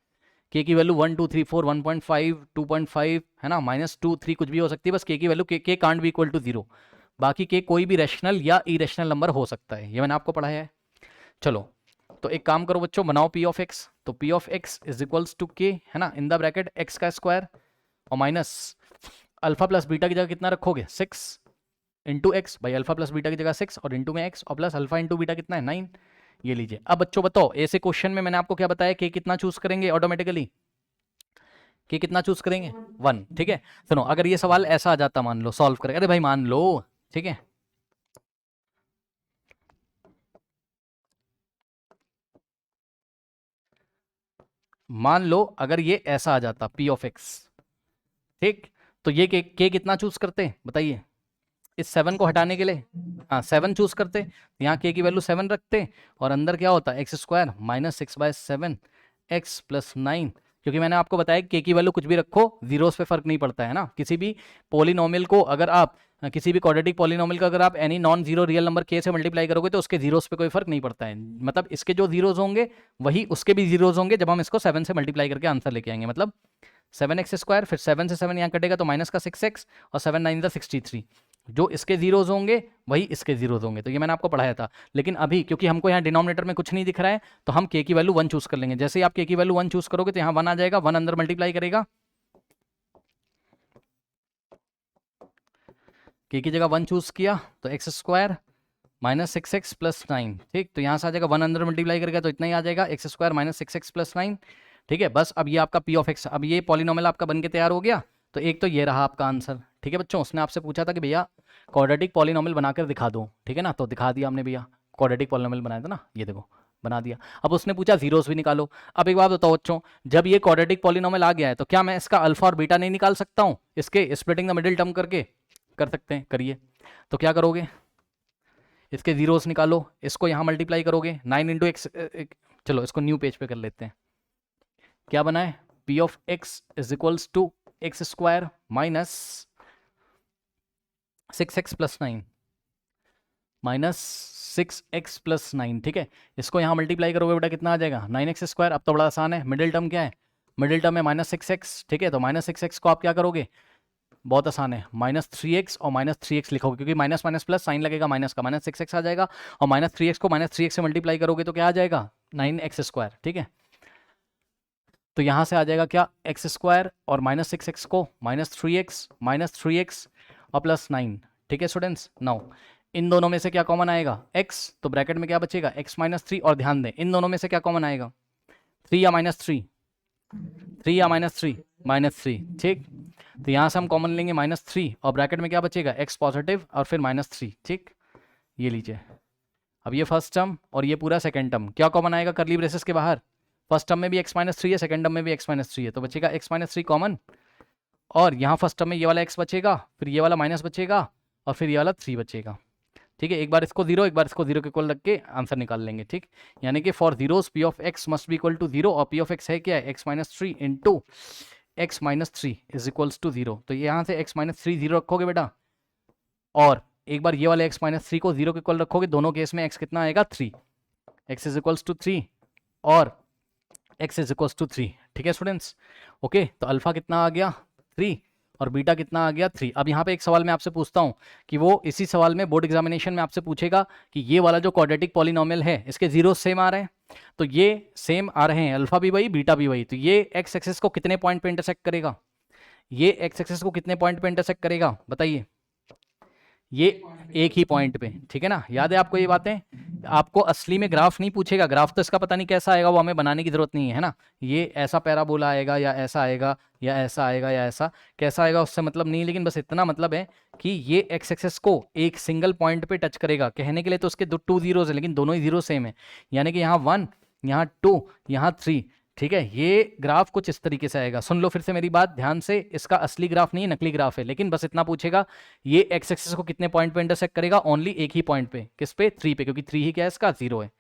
के की वैल्यू 1 2 3 4 1.5 2.5 है ना, -2 3 कुछ भी हो सकती है, बस के की वैल्यू के कांट बी इक्वल टू 0, बाकी के कोई भी रैशनल या इरेशनल नंबर हो सकता है, ये मैंने आपको पढ़ाया है। चलो, तो एक काम करो बच्चों, बनाओ पी ऑफ एक्स। तो p of x is equals to k है ना, इन द ब्रैकेट एक्स का स्क्वायर और माइनस अल्फा प्लस बीटा की जगह कितना रखोगे 6 इंटू एक्स, भाई अल्फा प्लस बीटा की जगह 6 और इंटू में एक्स और प्लस अल्फा इंटू बीटा कितना है 9। ये लीजिए। अब बच्चों बताओ, ऐसे क्वेश्चन में मैंने आपको क्या बताया, के कितना चूज करेंगे ऑटोमेटिकली, के कितना चूज करेंगे 1। ठीक है, सुनो, अगर ये सवाल ऐसा आ जाता, मान लो सॉल्व करें, अरे भाई मान लो, ठीक है, मान लो अगर ये ऐसा आ जाता पी ऑफ एक्स, ठीक, तो ये के कितना चूज करते बताइए, इस 7 को हटाने के लिए, हाँ 7 चूज करते, यहाँ के की वैल्यू 7 रखते, और अंदर क्या होता x square minus 6/7 x plus 9, क्योंकि मैंने आपको बताया कि के की वैल्यू कुछ भी रखो जीरोस पे फर्क नहीं पड़ता है ना। किसी भी पॉलिनोमियल को अगर आप, किसी भी क्वाड्रेटिक पॉलिनोमियल का अगर आप any non zero real number के से मल्टीप्लाई करोगे तो उसके जीरोस पे कोई फर्क नहीं पड़ता है, मतलब इसके जो जीरोस होंगे वही उसके भी जीरोस होंगे जब हम इसको 7 से मल्टीप्लाई करके आंसर लेके आएंगे। मतलब 7x स्क्वायर, फिर 7 से 7 यहाँ कटेगा तो माइनस का 6x और 7 9 63, जो इसके जीरोज होंगे वही इसके जीरोज होंगे। तो ये मैंने आपको पढ़ाया था, लेकिन अभी क्योंकि हमको यहाँ डिनोमिनेटर में कुछ नहीं दिख रहा है तो हम के की वैल्यू 1 चूज कर लेंगे। जैसे ही आप के की वैल्यू 1 चूज करोगे तो यहाँ 1 आ जाएगा, 1 अंदर मल्टीप्लाई करेगा, के की जगह 1 चूज किया तो x square minus 6x plus 9, ठीक, तो यहाँ से आ जाएगा 1 अंदर मल्टीप्लाई करेगा तो इतना ही आ जाएगा x square minus 6x plus 9। ठीक है, बस अब ये आपका पी ऑफ एक्स, अब ये पॉलिनोमियल आपका बन के तैयार हो गया। तो एक तो ये रहा आपका आंसर। ठीक है बच्चों, उसने आपसे पूछा था कि भैया क्वाड्रेटिक पॉलिनोमियल बनाकर दिखा दो, ठीक है ना, तो दिखा दिया हमने भैया, क्वाड्रेटिक पॉलिनोमियल बनाया था ना, ये देखो बना दिया। अब उसने पूछा जीरोस भी निकालो। अब एक बात बताओ बच्चों, जब ये क्वाड्रेटिक पॉलिनोमियल आ गया है तो क्या मैं इसका अल्फा और बीटा नहीं निकाल सकता हूँ, इसके स्प्लिटिंग द मिडिल टर्म करके? कर सकते हैं, करिए। तो क्या करोगे, इसके जीरोस निकालो, इसको यहाँ मल्टीप्लाई करोगे 9 इंटू एक्स, चलो इसको न्यू पेज पे कर लेते हैं। क्या बनाए, p of x is equals to x square minus 6x plus 9 minus 6x plus 9। ठीक है, इसको यहाँ मल्टीप्लाई करोगे बेटा कितना आ जाएगा 9x स्क्वायर। अब तो बड़ा आसान है, मिडिल टर्म क्या है, मिडिल टर्म है -6x। ठीक है, तो -6x को आप क्या करोगे, बहुत आसान है, -3x और -3x लिखोगे, क्योंकि माइनस माइनस प्लस साइन लगेगा माइनस का, -6x आ जाएगा, और -3x को -3x से मल्टीप्लाई करोगे तो क्या आ जाएगा 9x स्क्वायर। ठीक है, तो यहाँ से आ जाएगा क्या एक्स स्क्वायर और -6x को -3x और प्लस 9। ठीक है स्टूडेंट्स, नाउ इन दोनों में से क्या कॉमन आएगा x, तो ब्रैकेट में क्या बचेगा x -3, और ध्यान दें इन दोनों में से क्या कॉमन आएगा 3 या -3, 3 या -3, -3। ठीक, तो यहाँ से हम कॉमन लेंगे -3 और ब्रैकेट में क्या बचेगा x पॉजिटिव और फिर -3। ठीक, ये लीजिए। अब ये फर्स्ट टर्म और ये पूरा सेकेंड टर्म क्या कॉमन आएगा कर्ली ब्रेसेस के बाहर, फर्स्ट टर्म में भी x -3 है, सेकेंड टर्म में भी x -3 है, तो बचेगा x -3 कॉमन, और यहाँ फर्स्ट टर्म में ये वाला x बचेगा, फिर ये वाला माइनस बचेगा और फिर ये वाला 3 बचेगा। ठीक है, एक बार इसको 0 एक बार इसको 0 के इक्वल रख के आंसर निकाल लेंगे। ठीक, यानी कि for zeros p of x must be equal to 0 और पी ऑफ एक्स है क्या है x minus three into x minus three is equals to 0। तो यहाँ से x माइनस थ्री 0 रखोगे बेटा, और एक बार ये वाले x माइनस थ्री को 0 के इक्वल रखोगे, दोनों केस में x कितना आएगा 3, x इज इक्वल्स टू 3 और x इज इक्वल्स टू 3। ठीक है स्टूडेंट्स, ओके। तो अल्फा कितना आ गया 3 और बीटा कितना आ गया 3। अब यहाँ पे एक सवाल मैं आपसे पूछता हूँ कि वो इसी सवाल में बोर्ड एग्जामिनेशन में आपसे पूछेगा कि ये वाला जो क्वाड्रेटिक पॉलिनोमियल है इसके जीरो सेम आ रहे हैं, तो ये सेम आ रहे हैं, अल्फा भी वही बीटा भी वही, तो ये एक्स एक्सिस को कितने पॉइंट पे इंटरसेक्ट करेगा, ये एक्स एक्सिस को कितने पॉइंट पे इंटरसेक्ट करेगा बताइए, ये एक ही पॉइंट पे। ठीक है ना, याद है आपको ये बातें। आपको असली में ग्राफ नहीं पूछेगा, ग्राफ तो इसका पता नहीं कैसा आएगा, वो हमें बनाने की जरूरत नहीं है ना, ये ऐसा पैराबोला आएगा या ऐसा आएगा या ऐसा आएगा या ऐसा, कैसा आएगा उससे मतलब नहीं, लेकिन बस इतना मतलब है कि ये एक्स एक्सिस को एक सिंगल पॉइंट पे टच करेगा। कहने के लिए तो उसके टू जीरोज है, लेकिन दोनों ही जीरो सेम है, यानी कि यहाँ 1 यहाँ 2 यहाँ 3। ठीक है, ये ग्राफ कुछ इस तरीके से आएगा। सुन लो फिर से मेरी बात ध्यान से, इसका असली ग्राफ नहीं है, नकली ग्राफ है, लेकिन बस इतना पूछेगा ये एक्स एक्सिस को कितने पॉइंट पे इंटरसेक्ट करेगा, ओनली एक ही पॉइंट पे, किस पे 3 पे, क्योंकि 3 ही क्या है इसका 0 है।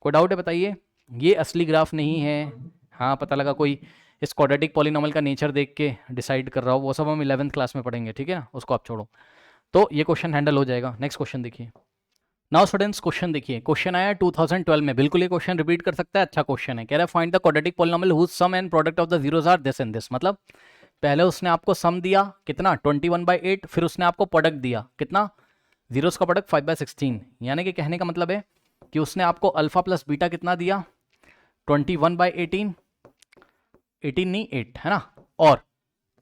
कोई डाउट है बताइए, ये असली ग्राफ नहीं है। हाँ पता लगा कोई इस क्वाड्रेटिक पॉलिनोमियल का नेचर देख के डिसाइड कर रहा हो, वो सब हम 11th क्लास में पढ़ेंगे। ठीक है ना, उसको आप छोड़ो। तो ये क्वेश्चन हैंडल हो जाएगा। नेक्स्ट क्वेश्चन देखिए। नाउ स्टूडेंट्स क्वेश्चन देखिए, क्वेश्चन आया 2012 में, बिल्कुल ये क्वेश्चन रिपीट कर सकता है, अच्छा क्वेश्चन है। कह रहा है find the quadratic polynomial whose sum and product of the zeros are this and this. मतलब पहले उसने आपको सम दिया कितना 21/8, फिर उसने आपको प्रोडक्ट दिया कितना, जीरोस का प्रोडक्ट 5/16। यानी कि कहने का मतलब है कि उसने आपको अल्फा प्लस बीटा कितना दिया 21/18, 18 नहीं 8 है ना, और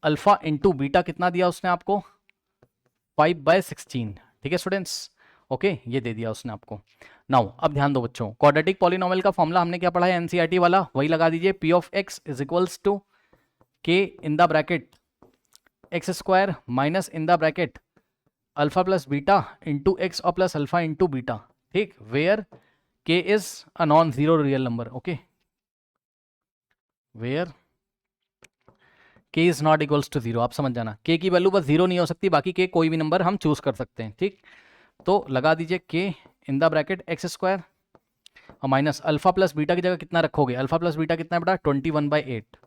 अल्फा इंटू बीटा कितना दिया उसने आपको 5/16। ठीक है स्टूडेंट्स, ओके ये दे दिया उसने आपको। नाउ अब ध्यान दो बच्चों, क्वाड्रेटिक पॉलिनोमियल का फॉर्मूला हमने क्या पढ़ा है एनसीईआरटी वाला, वही लगा दीजिए, p of x is equals to k in the bracket x square minus in the bracket alpha plus beta into x और प्लस अल्फा इंटू बीटा। ठीक, where k is a non zero real number. Okay, where k is not equals to zero. आप समझ जाना, के की value बस zero नहीं हो सकती, बाकी के कोई भी नंबर हम चूज कर सकते हैं। ठीक, तो लगा दीजिए के in the bracket x square और माइनस अल्फा प्लस बीटा की जगह कितना रखोगे, अल्फा प्लस बीटा कितना है बेटा 21/8।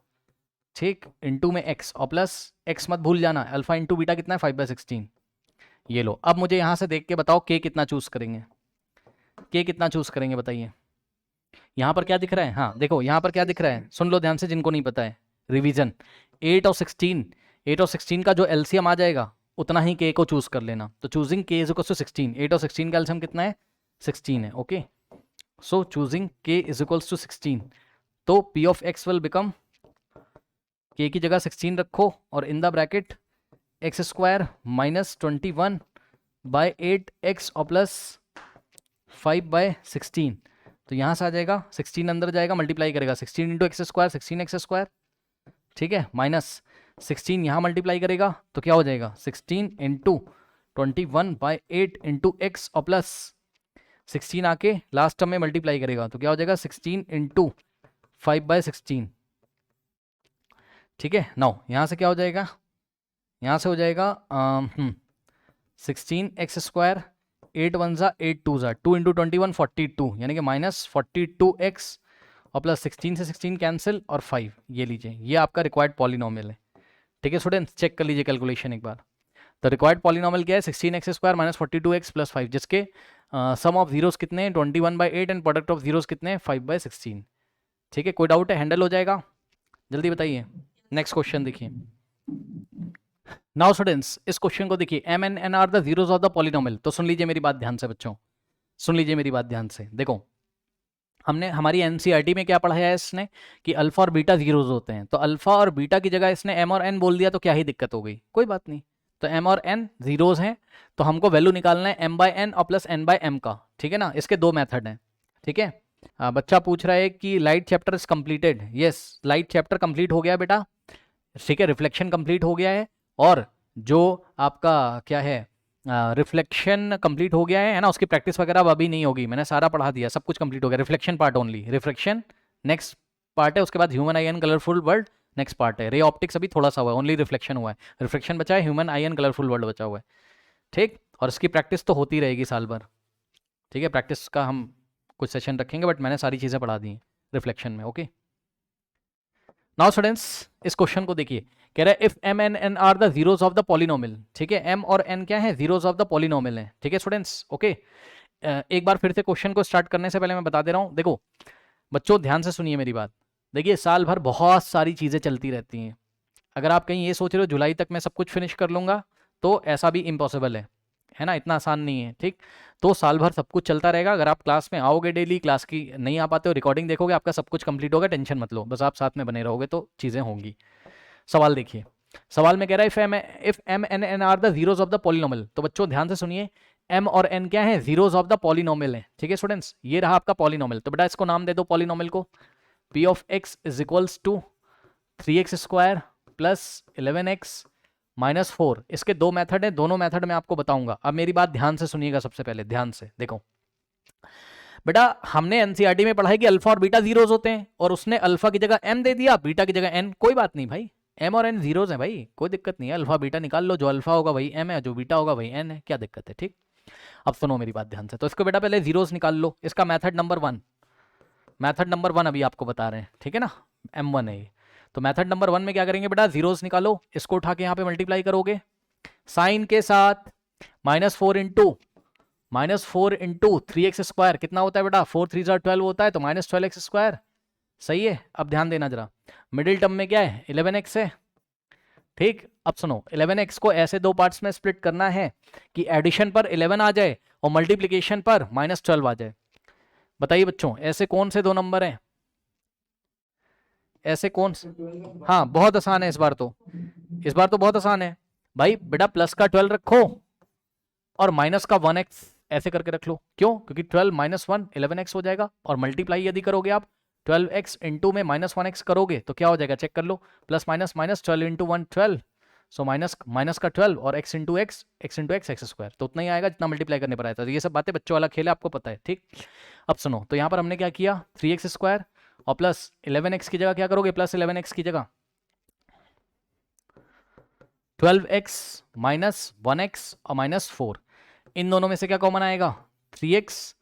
ठीक, इंटू में एक्स और प्लस एक्स मत भूल जाना, अल्फा इंटू बीटा कितना है 5/16। ये लो, अब मुझे यहाँ से देख के बताओ के कितना चूज करेंगे, के कितना चूज करेंगे बताइए। यहाँ पर क्या दिख रहा है, हाँ देखो यहाँ पर क्या दिख रहा है, सुन लो ध्यान से जिनको नहीं पता है, रिवीजन 8 और 16, 8 और 16 का जो एलसीएम आ जाएगा उतना ही के को चूज कर लेना। तो चूजिंग के इज इक्वल टू 16, 8 और 16 का एलसीएम कितना है 16 है। ओके, सो चूजिंग के इज इक्वल्स टू 16, तो p of x will become, के की जगह 16 रखो और इन the bracket x square minus 21/8 x और प्लस 5/16। तो यहाँ से आ जाएगा 16 अंदर जाएगा, मल्टीप्लाई करेगा 16 into x square 16 x square. ठीक है, माइनस 16 यहाँ मल्टीप्लाई करेगा तो क्या हो जाएगा 16 इंटू 21/8 इंटू एक्स और प्लस 16 आके लास्ट टर्म में मल्टीप्लाई करेगा तो क्या हो जाएगा 16 इंटू 5/16। ठीक है, नाउ यहाँ से क्या हो जाएगा, यहाँ से हो जाएगा 16 एक्स स्क्वायर 8 1 ज़ा 8 2 ज़ा 2 इंटू 21 42, यानी कि माइनस 42 एक्स और प्लस 16 से 16 कैंसिल और 5। ये लीजिए, ये आपका रिक्वायर्ड पॉलिनोमियल है। ठीक है स्टूडेंट्स, चेक कर लीजिए कैलकुलेशन एक बार। तो रिक्वायर्ड पॉलिनोमियल क्या है 16 x square minus 42 x plus 5, जिसके सम ऑफ जीरोस कितने हैं 21/8 एंड प्रोडक्ट ऑफ जीरोस कितने हैं 5/16। ठीक है, कोई डाउट है, हैंडल हो जाएगा, जल्दी बताइए। नेक्स्ट क्वेश्चन देखिए। नाउ स्टूडेंट्स इस क्वेश्चन को देखिए, m and n are the zeros of the polynomial. तो सुन लीजिए मेरी बात ध्यान से बच्चों, सुन लीजिए मेरी बात ध्यान से। देखो हमने हमारी एनसीईआरटी में क्या पढ़ाया है इसने कि अल्फा और बीटा जीरोस होते हैं, तो अल्फा और बीटा की जगह इसने एम और एन बोल दिया तो क्या ही दिक्कत हो गई, कोई बात नहीं। तो एम और एन जीरोस हैं, तो हमको वैल्यू निकालना है m/n और प्लस n/m का। ठीक है ना, इसके दो मेथड हैं। ठीक है, बच्चा पूछ रहा है कि light chapter is completed. Yes, light chapter complete हो गया बेटा। ठीक है, रिफ्लेक्शन कंप्लीट हो गया है, और जो आपका क्या है रिफ्लेक्शन कंप्लीट हो गया है ना, उसकी प्रैक्टिस वगैरह अब अभी नहीं होगी, मैंने सारा पढ़ा दिया, सब कुछ कंप्लीट हो गया। Reflection part only, reflection next part है, उसके बाद human eye and colourful world next part है। रे ऑप्टिक्स अभी थोड़ा सा हुआ है, ओनली रिफ्लेक्शन हुआ है, रिफ्लेक्शन बचा है, human eye and colourful world बचा हुआ है। ठीक, और इसकी प्रैक्टिस तो होती रहेगी साल भर। ठीक है, प्रैक्टिस का हम कुछ सेशन रखेंगे, बट मैंने सारी चीज़ें पढ़ा दी रिफ्लेक्शन में। ओके, नाउ स्टूडेंट्स इस क्वेश्चन को देखिए, कह रहा है if m and n are the zeros of the polynomial. ठीक है, m और n क्या है, जीरोस ऑफ द पॉलिनोमियल है। ठीक है स्टूडेंट्स, ओके। एक बार फिर से क्वेश्चन को स्टार्ट करने से पहले मैं बता दे रहा हूँ, देखो बच्चों ध्यान से सुनिए मेरी बात। देखिए साल भर बहुत सारी चीज़ें चलती रहती हैं। अगर आप कहीं ये सोच रहे हो जुलाई तक मैं सब कुछ फिनिश कर लूँगा, तो ऐसा भी इम्पॉसिबल है ना, इतना आसान नहीं है। ठीक, तो साल भर सब कुछ चलता रहेगा। अगर आप क्लास में आओगे, डेली क्लास की नहीं आ पाते हो, रिकॉर्डिंग देखोगे, आपका सब कुछ कंप्लीट होगा, टेंशन मत लो, बस आप साथ में बने रहोगे तो चीज़ें होंगी। सवाल देखिए, सवाल में कह रहा है if m and n are the zeros of the polynomial. तो बच्चों ध्यान से सुनिए, m और n क्या है, जीरोस ऑफ द पॉलिनोमियल है। ठीक है स्टूडेंट्स, ये रहा आपका पॉलिनोमियल। तो बेटा इसको नाम दे दो पॉलिनोमियल को, p of x is equals to 3x square plus 11x minus 4। इसके दो मेथड है, दोनों मेथड मैं आपको बताऊंगा। अब मेरी बात ध्यान से सुनिएगा, सबसे पहले ध्यान से देखो बेटा, हमने एनसीईआरटी में पढ़ा है कि अल्फा और बीटा जीरोज होते हैं, और उसने अल्फा की जगह m दे दिया, बीटा की जगह n। कोई बात नहीं भाई, m और n जीरोज हैं भाई, कोई दिक्कत नहीं है। अल्फा बीटा निकाल लो, जो अल्फा होगा वही m है, जो बीटा होगा वही n है, क्या दिक्कत है। ठीक, अब सुनो मेरी बात ध्यान से। तो इसको बेटा पहले जीरोज निकाल लो, इसका मेथड नंबर 1, मेथड नंबर 1 अभी आपको बता रहे हैं। ठीक है ना, m1 है ये। तो मेथड नंबर 1 में क्या करेंगे बेटा, जीरोज निकालो, इसको उठा के यहाँ पे मल्टीप्लाई करोगे साइन के साथ, -4 इंटू 3x स्क्वायर कितना होता है बेटा, 4 3 12 होता है, तो -12x स्क्वायर। सही है, अब ध्यान देना जरा, मिडिल टर्म में क्या है, 11x है। ठीक, अब सुनो, 11x को ऐसे दो पार्ट्स में स्प्लिट करना है कि एडिशन पर 11 आ जाए और मल्टीप्लीकेशन पर -12 आ जाए। बताइए बच्चों, ऐसे कौन से दो नंबर हैं, ऐसे कौन से? हाँ बहुत आसान है इस बार तो, इस बार तो बहुत आसान है भाई। बेटा प्लस का 12 रखो और माइनस का 1x ऐसे करके रख लो। क्यों? क्योंकि 12 माइनस 1 11x हो जाएगा, और मल्टीप्लाई यदि करोगे आप 12x इंटू में -1x करोगे तो क्या हो जाएगा, चेक कर लो, plus minus minus 12 into 1 12, so minus का 12 और x into x x square, तो उतना ही आएगा जितना मल्टीप्लाई करने पर आया था। तो ये सब बातें बच्चों वाला खेल है, आपको पता है। ठीक, अब सुनो, तो यहाँ पर हमने क्या किया, 3x स्क्वायर और प्लस 11x की जगह क्या करोगे, प्लस 11x की जगह 12x माइनस 1x और -4, इन दोनों में से क्या कॉमन आएगा, 3x।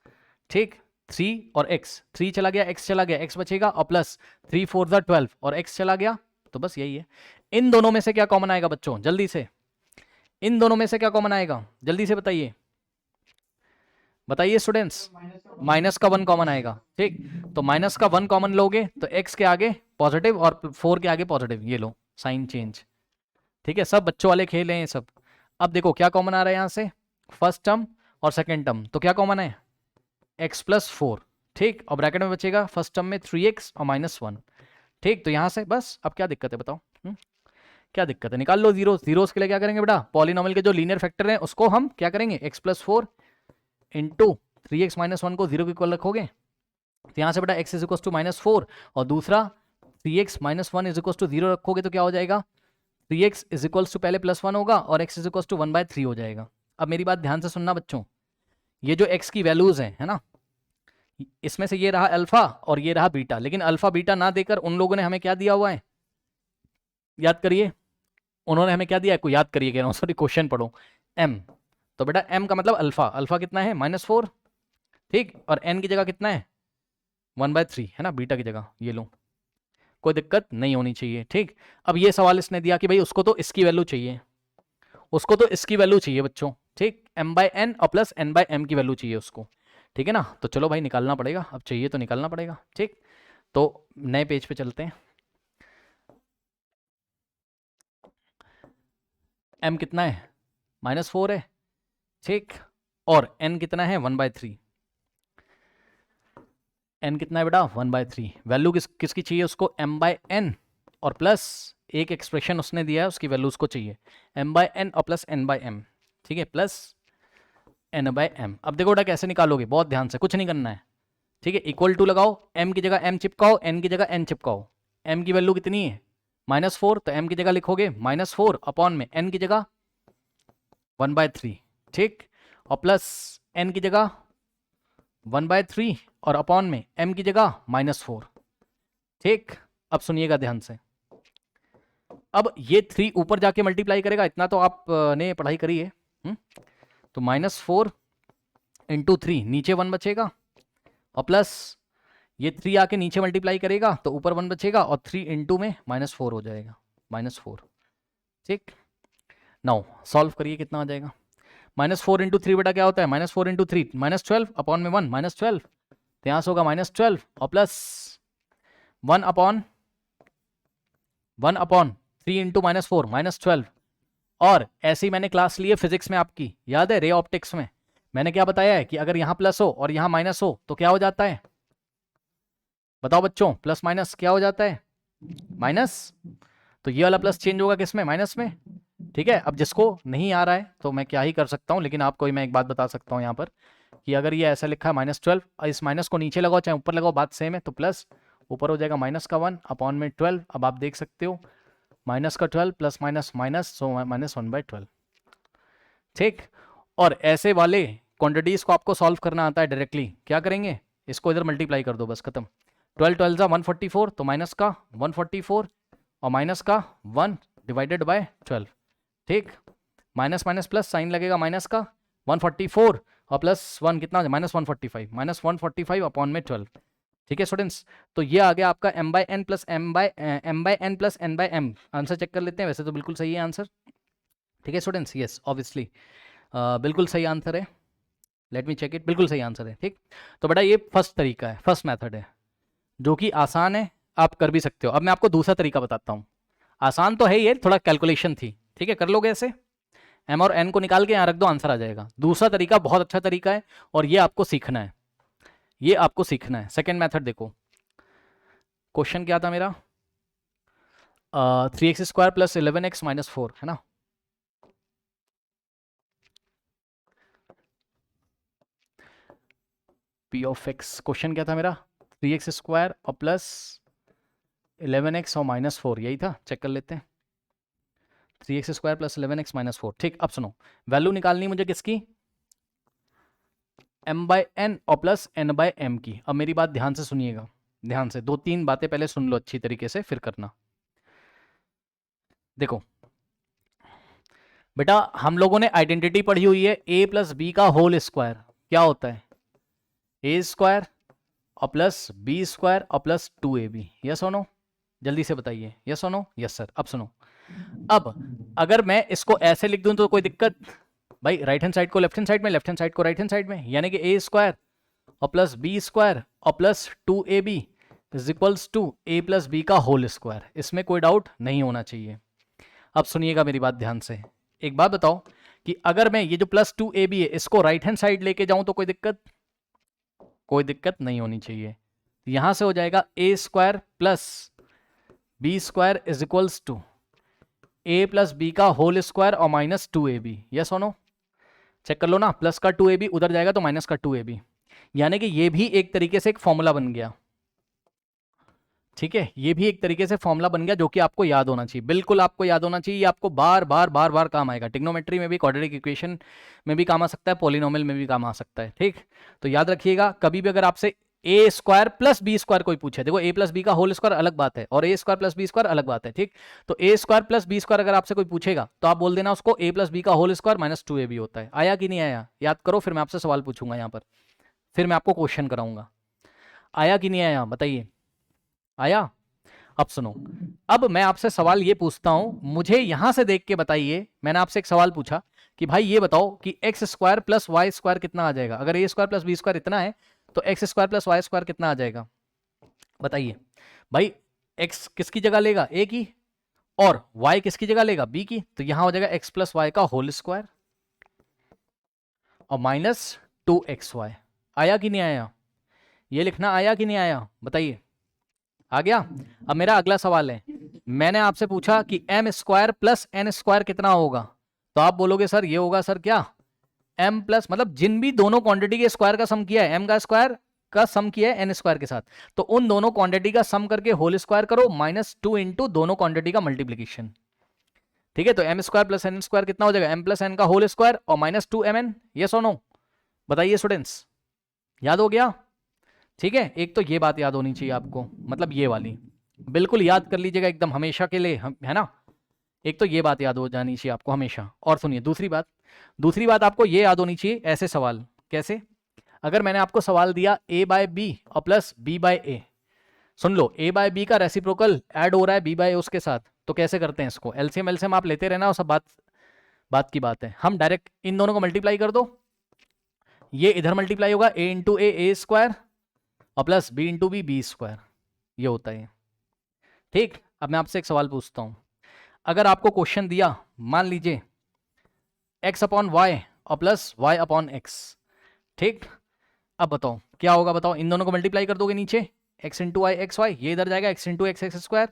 ठीक, 3 और x, 3 चला गया, x चला गया, x बचेगा, और प्लस 3 4 12 और x चला गया, तो बस यही है। इन दोनों में से क्या कॉमन आएगा बच्चों, जल्दी से, इन दोनों में से क्या कॉमन आएगा, जल्दी से बताइए, बताइए स्टूडेंट्स। माइनस का 1 कॉमन आएगा। ठीक, तो माइनस का 1 कॉमन लोगे तो x के आगे पॉजिटिव और 4 के आगे पॉजिटिव, ये लो साइन चेंज। ठीक है, सब बच्चों वाले खेल हैं ये सब। अब देखो क्या कॉमन आ रहा है यहाँ से, फर्स्ट टर्म और सेकेंड टर्म, तो क्या कॉमन है, x प्लस 4। ठीक, और ब्रैकेट में बचेगा फर्स्ट टर्म में 3x और -1। ठीक, तो यहाँ से बस, अब क्या दिक्कत है बताओ, क्या दिक्कत है, निकाल लो जीरो। जीरोस के लिए क्या करेंगे बेटा, पॉलिनोमियल के जो लीनियर फैक्टर हैं उसको हम क्या करेंगे, x plus 4 into 3x minus 1 को 0 के इक्वल रखोगे, तो यहाँ से बेटा x इज इक्वल टू -4 और दूसरा 3x minus 1 is equal to 0 रखोगे तो क्या हो जाएगा, 3x इज इक्वल्स टू पहले +1 होगा और x इज इक्वल्स टू 1/3 हो जाएगा। अब मेरी बात ध्यान से सुनना बच्चों, ये जो x की वैल्यूज हैं, है ना, इसमें से ये रहा अल्फा और ये रहा बीटा, लेकिन अल्फा बीटा ना देकर उन लोगों ने हमें क्या दिया हुआ है, याद करिए, उन्होंने हमें क्या दिया है, कोई याद करिए, कह रहा हूँ सॉरी, क्वेश्चन पढ़ो, m। तो बेटा m का मतलब अल्फा, अल्फा कितना है, -4। ठीक, और n की जगह कितना है, 1/3 है ना, बीटा की जगह, ये लो, कोई दिक्कत नहीं होनी चाहिए। ठीक, अब ये सवाल इसने दिया कि भाई उसको तो इसकी वैल्यू चाहिए, उसको तो इसकी वैल्यू चाहिए बच्चों। ठीक, m/n और प्लस n/m की वैल्यू चाहिए उसको। ठीक है ना, तो चलो भाई निकालना पड़ेगा, अब चाहिए तो निकालना पड़ेगा। ठीक, तो नए पेज पे चलते हैं। m कितना है, -4 है। ठीक, और n कितना है, 1/3। n कितना है बेटा, 1/3। वैल्यू किसकी चाहिए उसको, m/n और प्लस एक एक्सप्रेशन उसने दिया है उसकी वैल्यू उसको चाहिए, m/n और प्लस n/m। ठीक है, प्लस n/m। अब देखो बेटा कैसे निकालोगे, बहुत ध्यान से, कुछ नहीं करना है। ठीक है, इक्वल टू लगाओ, m की जगह m चिपकाओ, n की जगह n चिपकाओ। m की वैल्यू कितनी है, -4, तो m की जगह लिखोगे -4 अपॉन में n की जगह 1/3। ठीक, और प्लस n की जगह 1/3 और अपॉन में m की जगह -4। ठीक, अब सुनिएगा ध्यान से, अब ये 3 ऊपर जाके मल्टीप्लाई करेगा, इतना तो आपने पढ़ाई करी है। तो -4 इंटू 3, नीचे 1 बचेगा, और प्लस ये 3 आके नीचे मल्टीप्लाई करेगा तो ऊपर 1 बचेगा, और 3 इंटू में -4 हो जाएगा, -4। ठीक, नाउ सॉल्व करिए, कितना आ जाएगा? -4 इंटू 3 बेटा क्या होता है? -4 इंटू 3 -12 अपॉन में 1, -12, तो यहाँ से होगा -12 और प्लस 1 अपॉन 3 इंटू -4 -12। और ऐसी मैंने क्लास ली है फिजिक्स में आपकी, याद है, रे ऑप्टिक्स में मैंने क्या बताया है कि अगर यहाँ प्लस हो और यहाँ माइनस हो तो क्या हो जाता है? बताओ बच्चों, प्लस माइनस क्या हो जाता है? माइनस। तो ये वाला प्लस चेंज होगा किस में? माइनस में। ठीक है, अब जिसको नहीं आ रहा है तो मैं क्या ही कर सकता हूँ, लेकिन आपको मैं एक बात बता सकता हूँ यहाँ पर कि अगर ये ऐसा लिखा है -12, इस माइनस को नीचे लगाओ चाहे ऊपर लगाओ, बात सेम है, तो प्लस ऊपर हो जाएगा -1 अपॉन में 12। अब आप देख सकते हो माइनस का 12 प्लस माइनस माइनस, सो -1/12। ठीक, और ऐसे वाले क्वांटिटीज को आपको सॉल्व करना आता है डायरेक्टली। क्या करेंगे? इसको इधर मल्टीप्लाई कर दो, बस खत्म। 12 12 जा 144, तो माइनस का 144 और माइनस का 1 डिवाइडेड बाय 12। ठीक, माइनस माइनस प्लस साइन लगेगा, माइनस का 144 और प्लस 1 कितना हो जाए? -145, -145 अपॉन में 12। ठीक है स्टूडेंट्स, तो ये आ गया आपका m/n plus m/n plus n/m। Answer check कर लेते हैं, वैसे तो बिल्कुल सही है आंसर। ठीक है स्टूडेंट्स, यस ऑब्वियसली बिल्कुल सही आंसर है। लेट मी चेक इट, बिल्कुल सही आंसर है। ठीक, तो बेटा ये फर्स्ट तरीका है, फर्स्ट मेथड है, जो कि आसान है, आप कर भी सकते हो। अब मैं आपको दूसरा तरीका बताता हूँ। आसान तो है ये, थोड़ा कैलकुलेशन थी। ठीक है, कर लोगे ऐसे, m और n को निकाल के यहाँ रख दो, आंसर आ जाएगा। दूसरा तरीका बहुत अच्छा तरीका है और ये आपको सीखना है, ये आपको सीखना है। सेकेंड मेथड देखो, क्वेश्चन क्या था मेरा? 3x² प्लस 11x माइनस 4 है ना। p ऑफ x, क्वेश्चन क्या था मेरा? 3x² और प्लस 11x और -4, यही था। चेक कर लेते हैं, 3x² प्लस 11x माइनस 4। ठीक, अब सुनो, वैल्यू निकालनी मुझे किसकी? m/n और प्लस n/m की। अब मेरी बात ध्यान से सुनिएगा, ध्यान से, 2-3 बातें पहले सुन लो अच्छी तरीके से, फिर करना। देखो बेटा, हम लोगों ने आइडेंटिटी पढ़ी हुई है a प्लस बी का होल स्क्वायर क्या होता है? a² और प्लस b² और प्लस 2ab। यस और नो? जल्दी से बताइए, यस और नो? Yes sir. अब सुनो, अब अगर मैं इसको ऐसे लिख दूं तो कोई दिक्कत? भाई राइट हैंड साइड को लेफ्ट हैंड साइड में, लेफ्ट हैंड साइड को राइट हैंड साइड में, यानी कि a² और प्लस b² और plus 2ab is equals to a plus b का होल स्क्वायर। इसमें कोई डाउट नहीं होना चाहिए। अब सुनिएगा मेरी बात ध्यान से, एक बात बताओ कि अगर मैं ये जो प्लस 2ab है इसको राइट हैंड साइड लेके जाऊं तो कोई दिक्कत? कोई दिक्कत नहीं होनी चाहिए। यहां से हो जाएगा a² plus b² is equals to a plus b का होल स्क्वायर और माइनस 2ab। यस और नो? चेक कर लो ना, प्लस का 2ab उधर जाएगा तो माइनस का 2ab, यानी कि ये भी एक तरीके से एक फॉर्मूला बन गया। ठीक है, ये भी एक तरीके से फॉर्मूला बन गया जो कि आपको याद होना चाहिए, बिल्कुल आपको याद होना चाहिए। ये आपको बार बार बार बार काम आएगा, ट्रिग्नोमेट्री में भी, क्वाड्रेटिक इक्वेशन में भी काम आ सकता है, पॉलिनोमियल में भी काम आ सकता है। ठीक, तो याद रखिएगा, कभी भी अगर आपसे a² प्लस b² कोई पूछे, देखो a प्लस बी का होल स्क्वायर अलग बात है और a² प्लस b² अलग बात है। ठीक, तो a² प्लस b² अगर आपसे कोई पूछेगा तो आप बोल देना उसको a प्लस बी का होल स्क्वायर माइनस 2ab होता है। आया कि नहीं आया? याद करो, फिर मैं आपसे सवाल पूछूंगा यहाँ पर, फिर मैं आपको क्वेश्चन कराऊंगा। आया कि नहीं आया बताइए? आया? अब सुनो, अब मैं आपसे सवाल ये पूछता हूं, मुझे यहां से देख के बताइए। मैंने आपसे एक सवाल पूछा कि भाई ये बताओ कि x² प्लस y² कितना आ जाएगा? अगर a² प्लस b² इतना है तो x² प्लस y² कितना आ जाएगा? बताइए भाई, x किसकी जगह लेगा? a की, और y किसकी जगह लेगा? b की। तो यहां हो जाएगा x प्लस y का होल स्क्वायर और माइनस 2xy। आया कि नहीं आया? ये लिखना आया कि नहीं आया बताइए? आ गया। अब मेरा अगला सवाल है, मैंने आपसे पूछा कि m² प्लस n² कितना होगा? तो आप बोलोगे सर ये होगा सर क्या? m प्लस, मतलब जिन भी दोनों क्वांटिटी के स्क्वायर का सम किया है, m का स्क्वायर का सम किया है n² के साथ, तो उन दोनों क्वांटिटी का सम करके होल स्क्वायर करो, -2 इंटू दोनों क्वांटिटी का मल्टीप्लीकेशन। ठीक है, तो m² प्लस n² कितना हो जाएगा? m प्लस n का होल स्क्वायर और -2mn। यस और नो? बताइए स्टूडेंट्स, याद हो गया? ठीक है, एक तो ये बात याद होनी चाहिए आपको, मतलब ये वाली बिल्कुल याद कर लीजिएगा एकदम हमेशा के लिए, है ना। एक तो ये बात याद हो जानी चाहिए आपको हमेशा। और सुनिए दूसरी बात, दूसरी बात आपको ये याद होनी चाहिए, ऐसे सवाल कैसे अगर मैंने आपको सवाल दिया a बाय बी और प्लस b बाय ए, सुन लो a बाय बी का रेसिप्रोकल ऐड हो रहा है b बाय ए उसके साथ, तो कैसे करते हैं इसको, एलसीएम एलसीएम आप लेते रहना और सब बात की बात है। हम डायरेक्ट इन दोनों को मल्टीप्लाई कर दो, ये इधर मल्टीप्लाई होगा a इंटू ए स्क्वायर और plus b into b square, ये होता है। ठीक, अब मैं आपसे एक सवाल पूछता हूं, अगर आपको क्वेश्चन दिया मान लीजिए x अपॉन वाई और प्लस y अपॉन एक्स, ठीक, अब बताओ क्या होगा, बताओ इन दोनों को मल्टीप्लाई कर दोगे नीचे, x into y x y, ये इधर जाएगा x into x x square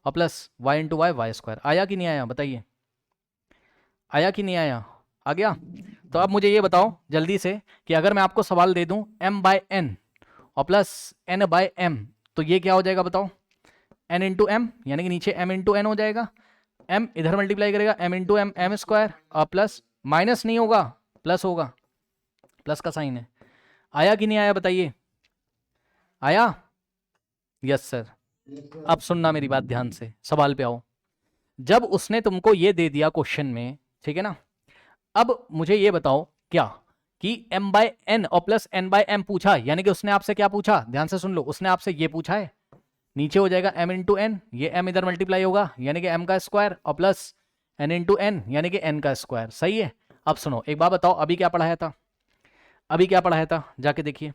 और plus y into y y square. आया कि नहीं आया बताइए, आया कि नहीं आया, आ गया। तो अब मुझे ये बताओ जल्दी से कि अगर मैं आपको सवाल दे दूं m बाय एन और प्लस n बाय m, तो ये क्या हो जाएगा बताओ, n इंटू एम, यानी कि नीचे m इंटू एन हो जाएगा, m इधर मल्टीप्लाई करेगा m into m m square और प्लस माइनस नहीं होगा प्लस होगा, प्लस का साइन है। आया कि नहीं आया बताइए, आया, यस सर। अब सुनना मेरी बात ध्यान से, सवाल पे आओ। जब उसने तुमको ये दे दिया क्वेश्चन में, ठीक है ना, अब मुझे ये बताओ क्या कि m बाय एन और प्लस n बाय एम पूछा, यानी कि उसने आपसे क्या पूछा, ध्यान से सुन लो, उसने आपसे ये पूछा है, नीचे हो जाएगा m इंटू एन, ये m इधर मल्टीप्लाई होगा यानी कि m का स्क्वायर और प्लस n इंटू एन यानी कि n का स्क्वायर, सही है। अब सुनो एक बात बताओ, अभी क्या पढ़ाया था, अभी क्या पढ़ाया था, जाके देखिए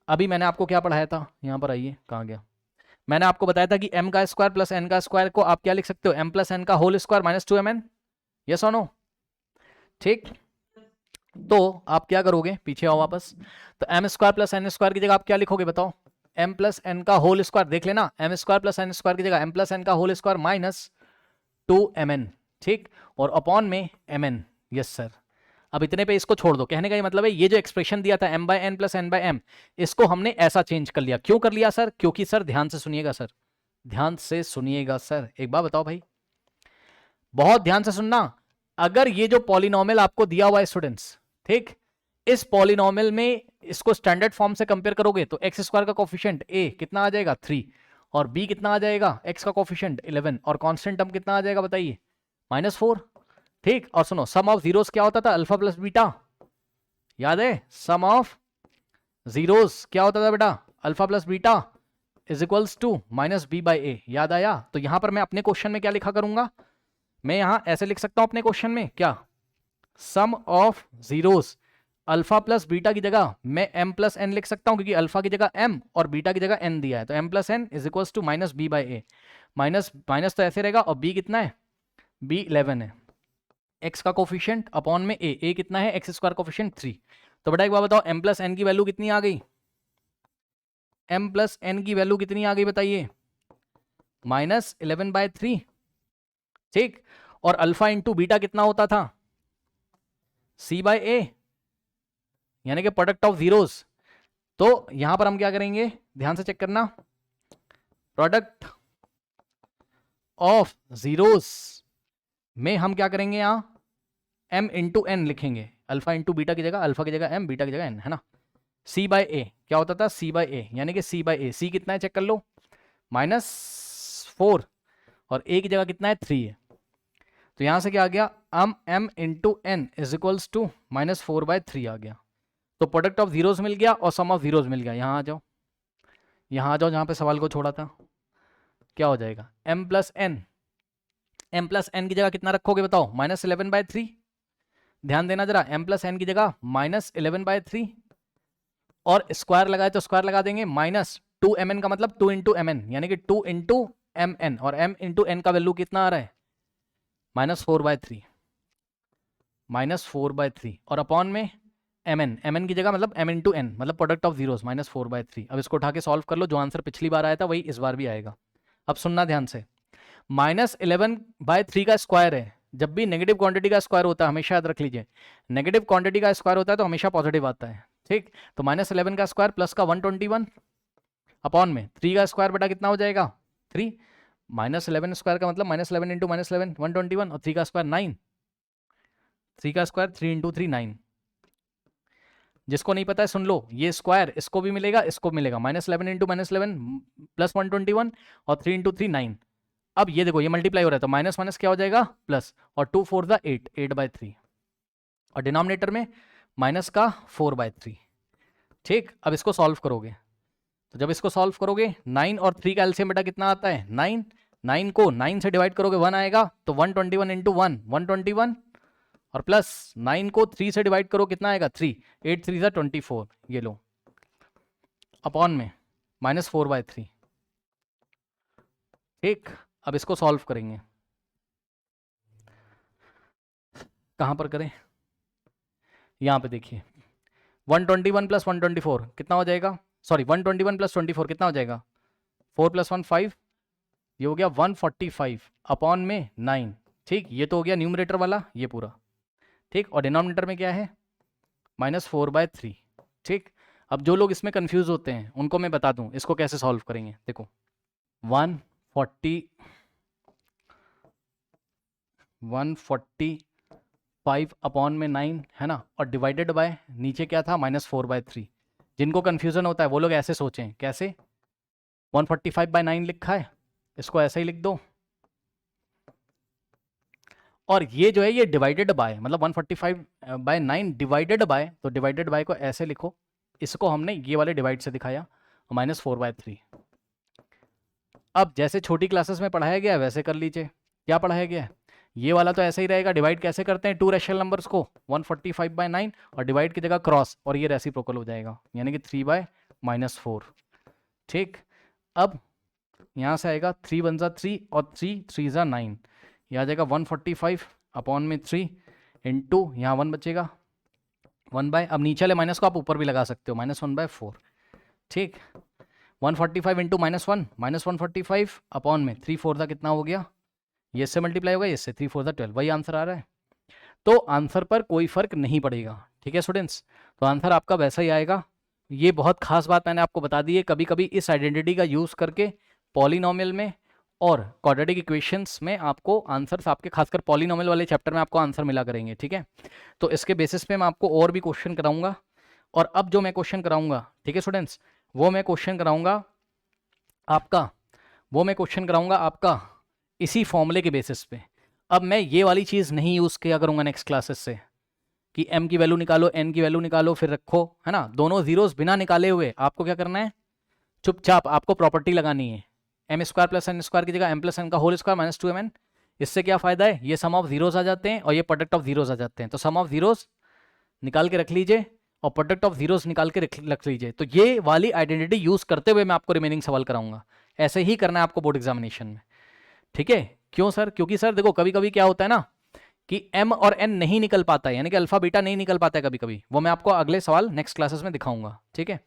अभी मैंने आपको क्या पढ़ाया था, यहां पर आइए, कहां गया, मैंने आपको बताया था कि m का स्क्वायर प्लस n का स्क्वायर को आप क्या लिख सकते हो, m प्लस n का whole square minus 2mn, yes और नो, ठीक। तो आप क्या करोगे, पीछे आओ वापस, तो m square plus n square की जगह आप क्या लिखोगे बताओ, m प्लस n का होल स्क्वायर, देख लेना m square plus n square की जगह m प्लस n का होल स्क्वायर माइनस 2mn, ठीक, और अपॉन में mn, यस सर। अब इतने पे इसको छोड़ दो, कहने का ये मतलब है ये जो एक्सप्रेशन दिया था m by n plus n by m, इसको हमने ऐसा चेंज कर लिया, क्यों कर लिया सर, क्योंकि सर ध्यान से सुनिएगा सर, ध्यान से सुनिएगा सर, एक बात बताओ भाई, बहुत ध्यान से सुनना, अगर ये जो पॉलिनोमियल आपको दिया हुआ है स्टूडेंट्स, ठीक, इस पॉलिनोमियल में इसको स्टैंडर्ड फॉर्म से कंपेयर करोगे तो एक्स स्क्वायर का कोफिशिएंट a कितना आ जाएगा 3 और b कितना आ जाएगा, x का कोफिशिएंट 11 और कांस्टेंट टर्म कितना आ जाएगा बताइए -4, ठीक। और सुनो सम ऑफ जीरोस क्या होता था, अल्फा प्लस बीटा, याद है, सम ऑफ जीरोस क्या होता था बेटा, alpha plus beta is equals to minus b by a, याद आया। तो यहां पर मैं अपने क्वेश्चन में क्या लिखा करूंगा, मैं यहां ऐसे लिख सकता हूं अपने क्वेश्चन में क्या, sum of zeros alpha plus beta की जगह मैं m प्लस एन लिख सकता हूं, क्योंकि अल्फा की जगह m और बीटा की जगह n दिया है, तो m plus n is equals to minus b by a, minus minus तो ऐसे रहेगा, और b कितना है, b 11 है, x का कोफिशिएंट अपॉन में a कितना है, एक्स स्क्वायर कोफिशिएंट 3। तो बेटा एक बात बताओ, m प्लस एन की वैल्यू कितनी आ गई, m प्लस एन की वैल्यू कितनी आ गई बताइए, -11/3, ठीक। और अल्फा इंटू बीटा कितना होता था, c बाय ए, यानी कि प्रोडक्ट ऑफ जीरोस। तो यहां पर हम क्या करेंगे, ध्यान से चेक करना, प्रोडक्ट ऑफ जीरोस में हम क्या करेंगे, यहां m इंटू एन लिखेंगे, अल्फा इंटू बीटा की जगह, अल्फा की जगह m, बीटा की जगह n, है ना। c बाय ए क्या होता था, c बाय ए, यानी कि c बाय ए, c कितना है चेक कर लो, -4 और a की जगह कितना है 3 है। तो यहां से क्या आ गया, m into n is equals to -4/3 आ गया। तो प्रोडक्ट ऑफ जीरोस मिल गया और सम ऑफ जीरोस मिल गया। यहां आ जाओ, यहां आ जाओ जहां पे सवाल को छोड़ा था, क्या हो जाएगा, m प्लस एन की जगह कितना रखोगे बताओ, -11/3, ध्यान देना जरा, m प्लस एन की जगह -11/3 और स्क्वायर लगाए तो स्क्वायर लगा देंगे, -2mn का मतलब 2 इंटू एम एन, यानी कि 2 इंटू एम एन, और m इंटू एन का वैल्यू कितना आ रहा है, -4/3, -4/3 और अपॉन में mn की जगह मतलब m इंटू एन, मतलब प्रोडक्ट ऑफ जीरोस -4/3। अब इसको उठा के सॉल्व कर लो, जो आंसर पिछली बार आया था वही इस बार भी आएगा। अब सुनना ध्यान से, -11/3 का स्क्वायर है, जब भी नेगेटिव क्वांटिटी का स्क्वायर होता है हमेशा याद रख लीजिए, नेगेटिव क्वांटिटी का स्क्वायर होता है तो हमेशा पॉजिटिव आता है, ठीक। तो -11 का स्क्वायर प्लस का 121 अपॉन में 3 का स्क्वायर बेटा कितना हो जाएगा 3, -11 स्क्वायर का मतलब -11 इंटू -11 121 और 3 का स्क्वायर 9, 3 का स्क्वायर 3 इंटू 3 9। जिसको नहीं पता है सुन लो, ये स्क्वायर इसको भी मिलेगा, इसको मिलेगा, -11 इंटू -11 प्लस 121 और 3 इंटू 3 9। अब ये देखो ये मल्टीप्लाई हो रहा है तो माइनस माइनस क्या हो जाएगा प्लस, और 2 4 8 8/3 और डिनोमिनेटर में माइनस का 4/3। ठीक, अब इसको सॉल्व करोगे तो जब इसको सॉल्व करोगे 9 और 3 का एलसीएम बेटा कितना आता है 9, 9 को 9 से डिवाइड करोगे 1 आएगा, तो 121 इंटू 1 121, और प्लस 9 को 3 से डिवाइड करो कितना आएगा 3, 8 3 24, ये लो अपॉन में -4/3। ठीक, अब इसको सॉल्व करेंगे, कहां पर करें, यहां पे देखिए 121 प्लस 124 कितना हो जाएगा, सॉरी 121 प्लस 24 कितना हो जाएगा 4 + 1 5, ये हो गया 145 अपॉन में 9। ठीक, ये तो हो गया न्यूमरेटर वाला ये पूरा। ठीक, और डिनोमिनेटर में क्या है -4/3। ठीक, अब जो लोग इसमें कंफ्यूज होते हैं उनको मैं बता दूं इसको कैसे सॉल्व करेंगे। देखो 145 अपॉन में 9 है ना, और डिवाइडेड बाय नीचे क्या था -4/3। जिनको कंफ्यूजन होता है वो लोग ऐसे सोचें, कैसे 145/9 लिखा है, इसको ऐसे ही लिख दो, और ये जो है ये डिवाइडेड बाय मतलब 145/9 डिवाइडेड बाय, तो डिवाइडेड बाय को ऐसे लिखो, इसको हमने ये वाले डिवाइड से दिखाया -4/3। अब जैसे छोटी क्लासेस में पढ़ाया गया है वैसे कर लीजिए। क्या पढ़ाया गया है, ये वाला तो ऐसे ही रहेगा, डिवाइड कैसे करते हैं 2 रैशनल नंबर्स को 145/9 और डिवाइड की जगह क्रॉस, और ये रेसिप्रोकल हो जाएगा यानी कि 3/-4। ठीक, अब यहाँ से आएगा 3 × 1 = 3 और 3 × 3 = 9, यह आ जाएगा 145 अपॉन में 3 इंटू यहाँ 1 बचेगा 1/, अब नीचे वाले माइनस को आप ऊपर भी लगा सकते हो -1/4। ठीक, 145 इंटू -1 -145 अपॉन में 3 4 कितना हो गया, ये इससे मल्टीप्लाई होगा, इससे 3 4 12, वही आंसर आ रहा है। तो आंसर पर कोई फर्क नहीं पड़ेगा। ठीक है स्टूडेंट्स, तो आंसर आपका वैसा ही आएगा। ये बहुत खास बात मैंने आपको बता दी है, कभी कभी इस आइडेंटिटी का यूज़ करके पॉलिनोमियल में और क्वाड्रेटिक इक्वेशंस में आपको आंसर्स आपके खासकर पॉलिनोमियल वाले चैप्टर में आपको आंसर मिला करेंगे। ठीक है, तो इसके बेसिस पे मैं आपको और भी क्वेश्चन कराऊंगा, और अब जो मैं क्वेश्चन कराऊंगा, ठीक है स्टूडेंट्स, वो मैं क्वेश्चन कराऊंगा आपका इसी फॉर्मूले के बेसिस पे। अब मैं ये वाली चीज़ नहीं यूज़ किया करूंगा नेक्स्ट क्लासेस से कि m की वैल्यू निकालो, n की वैल्यू निकालो फिर रखो, है ना, दोनों जीरोस बिना निकाले हुए आपको क्या करना है, चुपचाप आपको प्रॉपर्टी लगानी है, m² + n² की जगह m + n का होल स्क्वायर -2mn। इससे क्या फायदा है, ये सम ऑफ जीरोस आ जाते हैं और ये प्रोडक्ट ऑफ जीरोस आ जाते हैं, तो सम ऑफ जीरोस निकाल के रख लीजिए और प्रोडक्ट ऑफ जीरोस निकाल के रख लीजिए। तो ये वाली आइडेंटिटी यूज करते हुए मैं आपको रिमेनिंग सवाल कराऊंगा। ऐसे ही करना है आपको बोर्ड एग्जामिनेशन में। ठीक है, क्यों सर, क्योंकि सर देखो कभी कभी क्या होता है ना कि m और n नहीं निकल पाता है, यानी कि अल्फा बीटा नहीं निकल पाता है कभी कभी, वो मैं आपको अगले सवाल नेक्स्ट क्लासेस में दिखाऊंगा। ठीक है।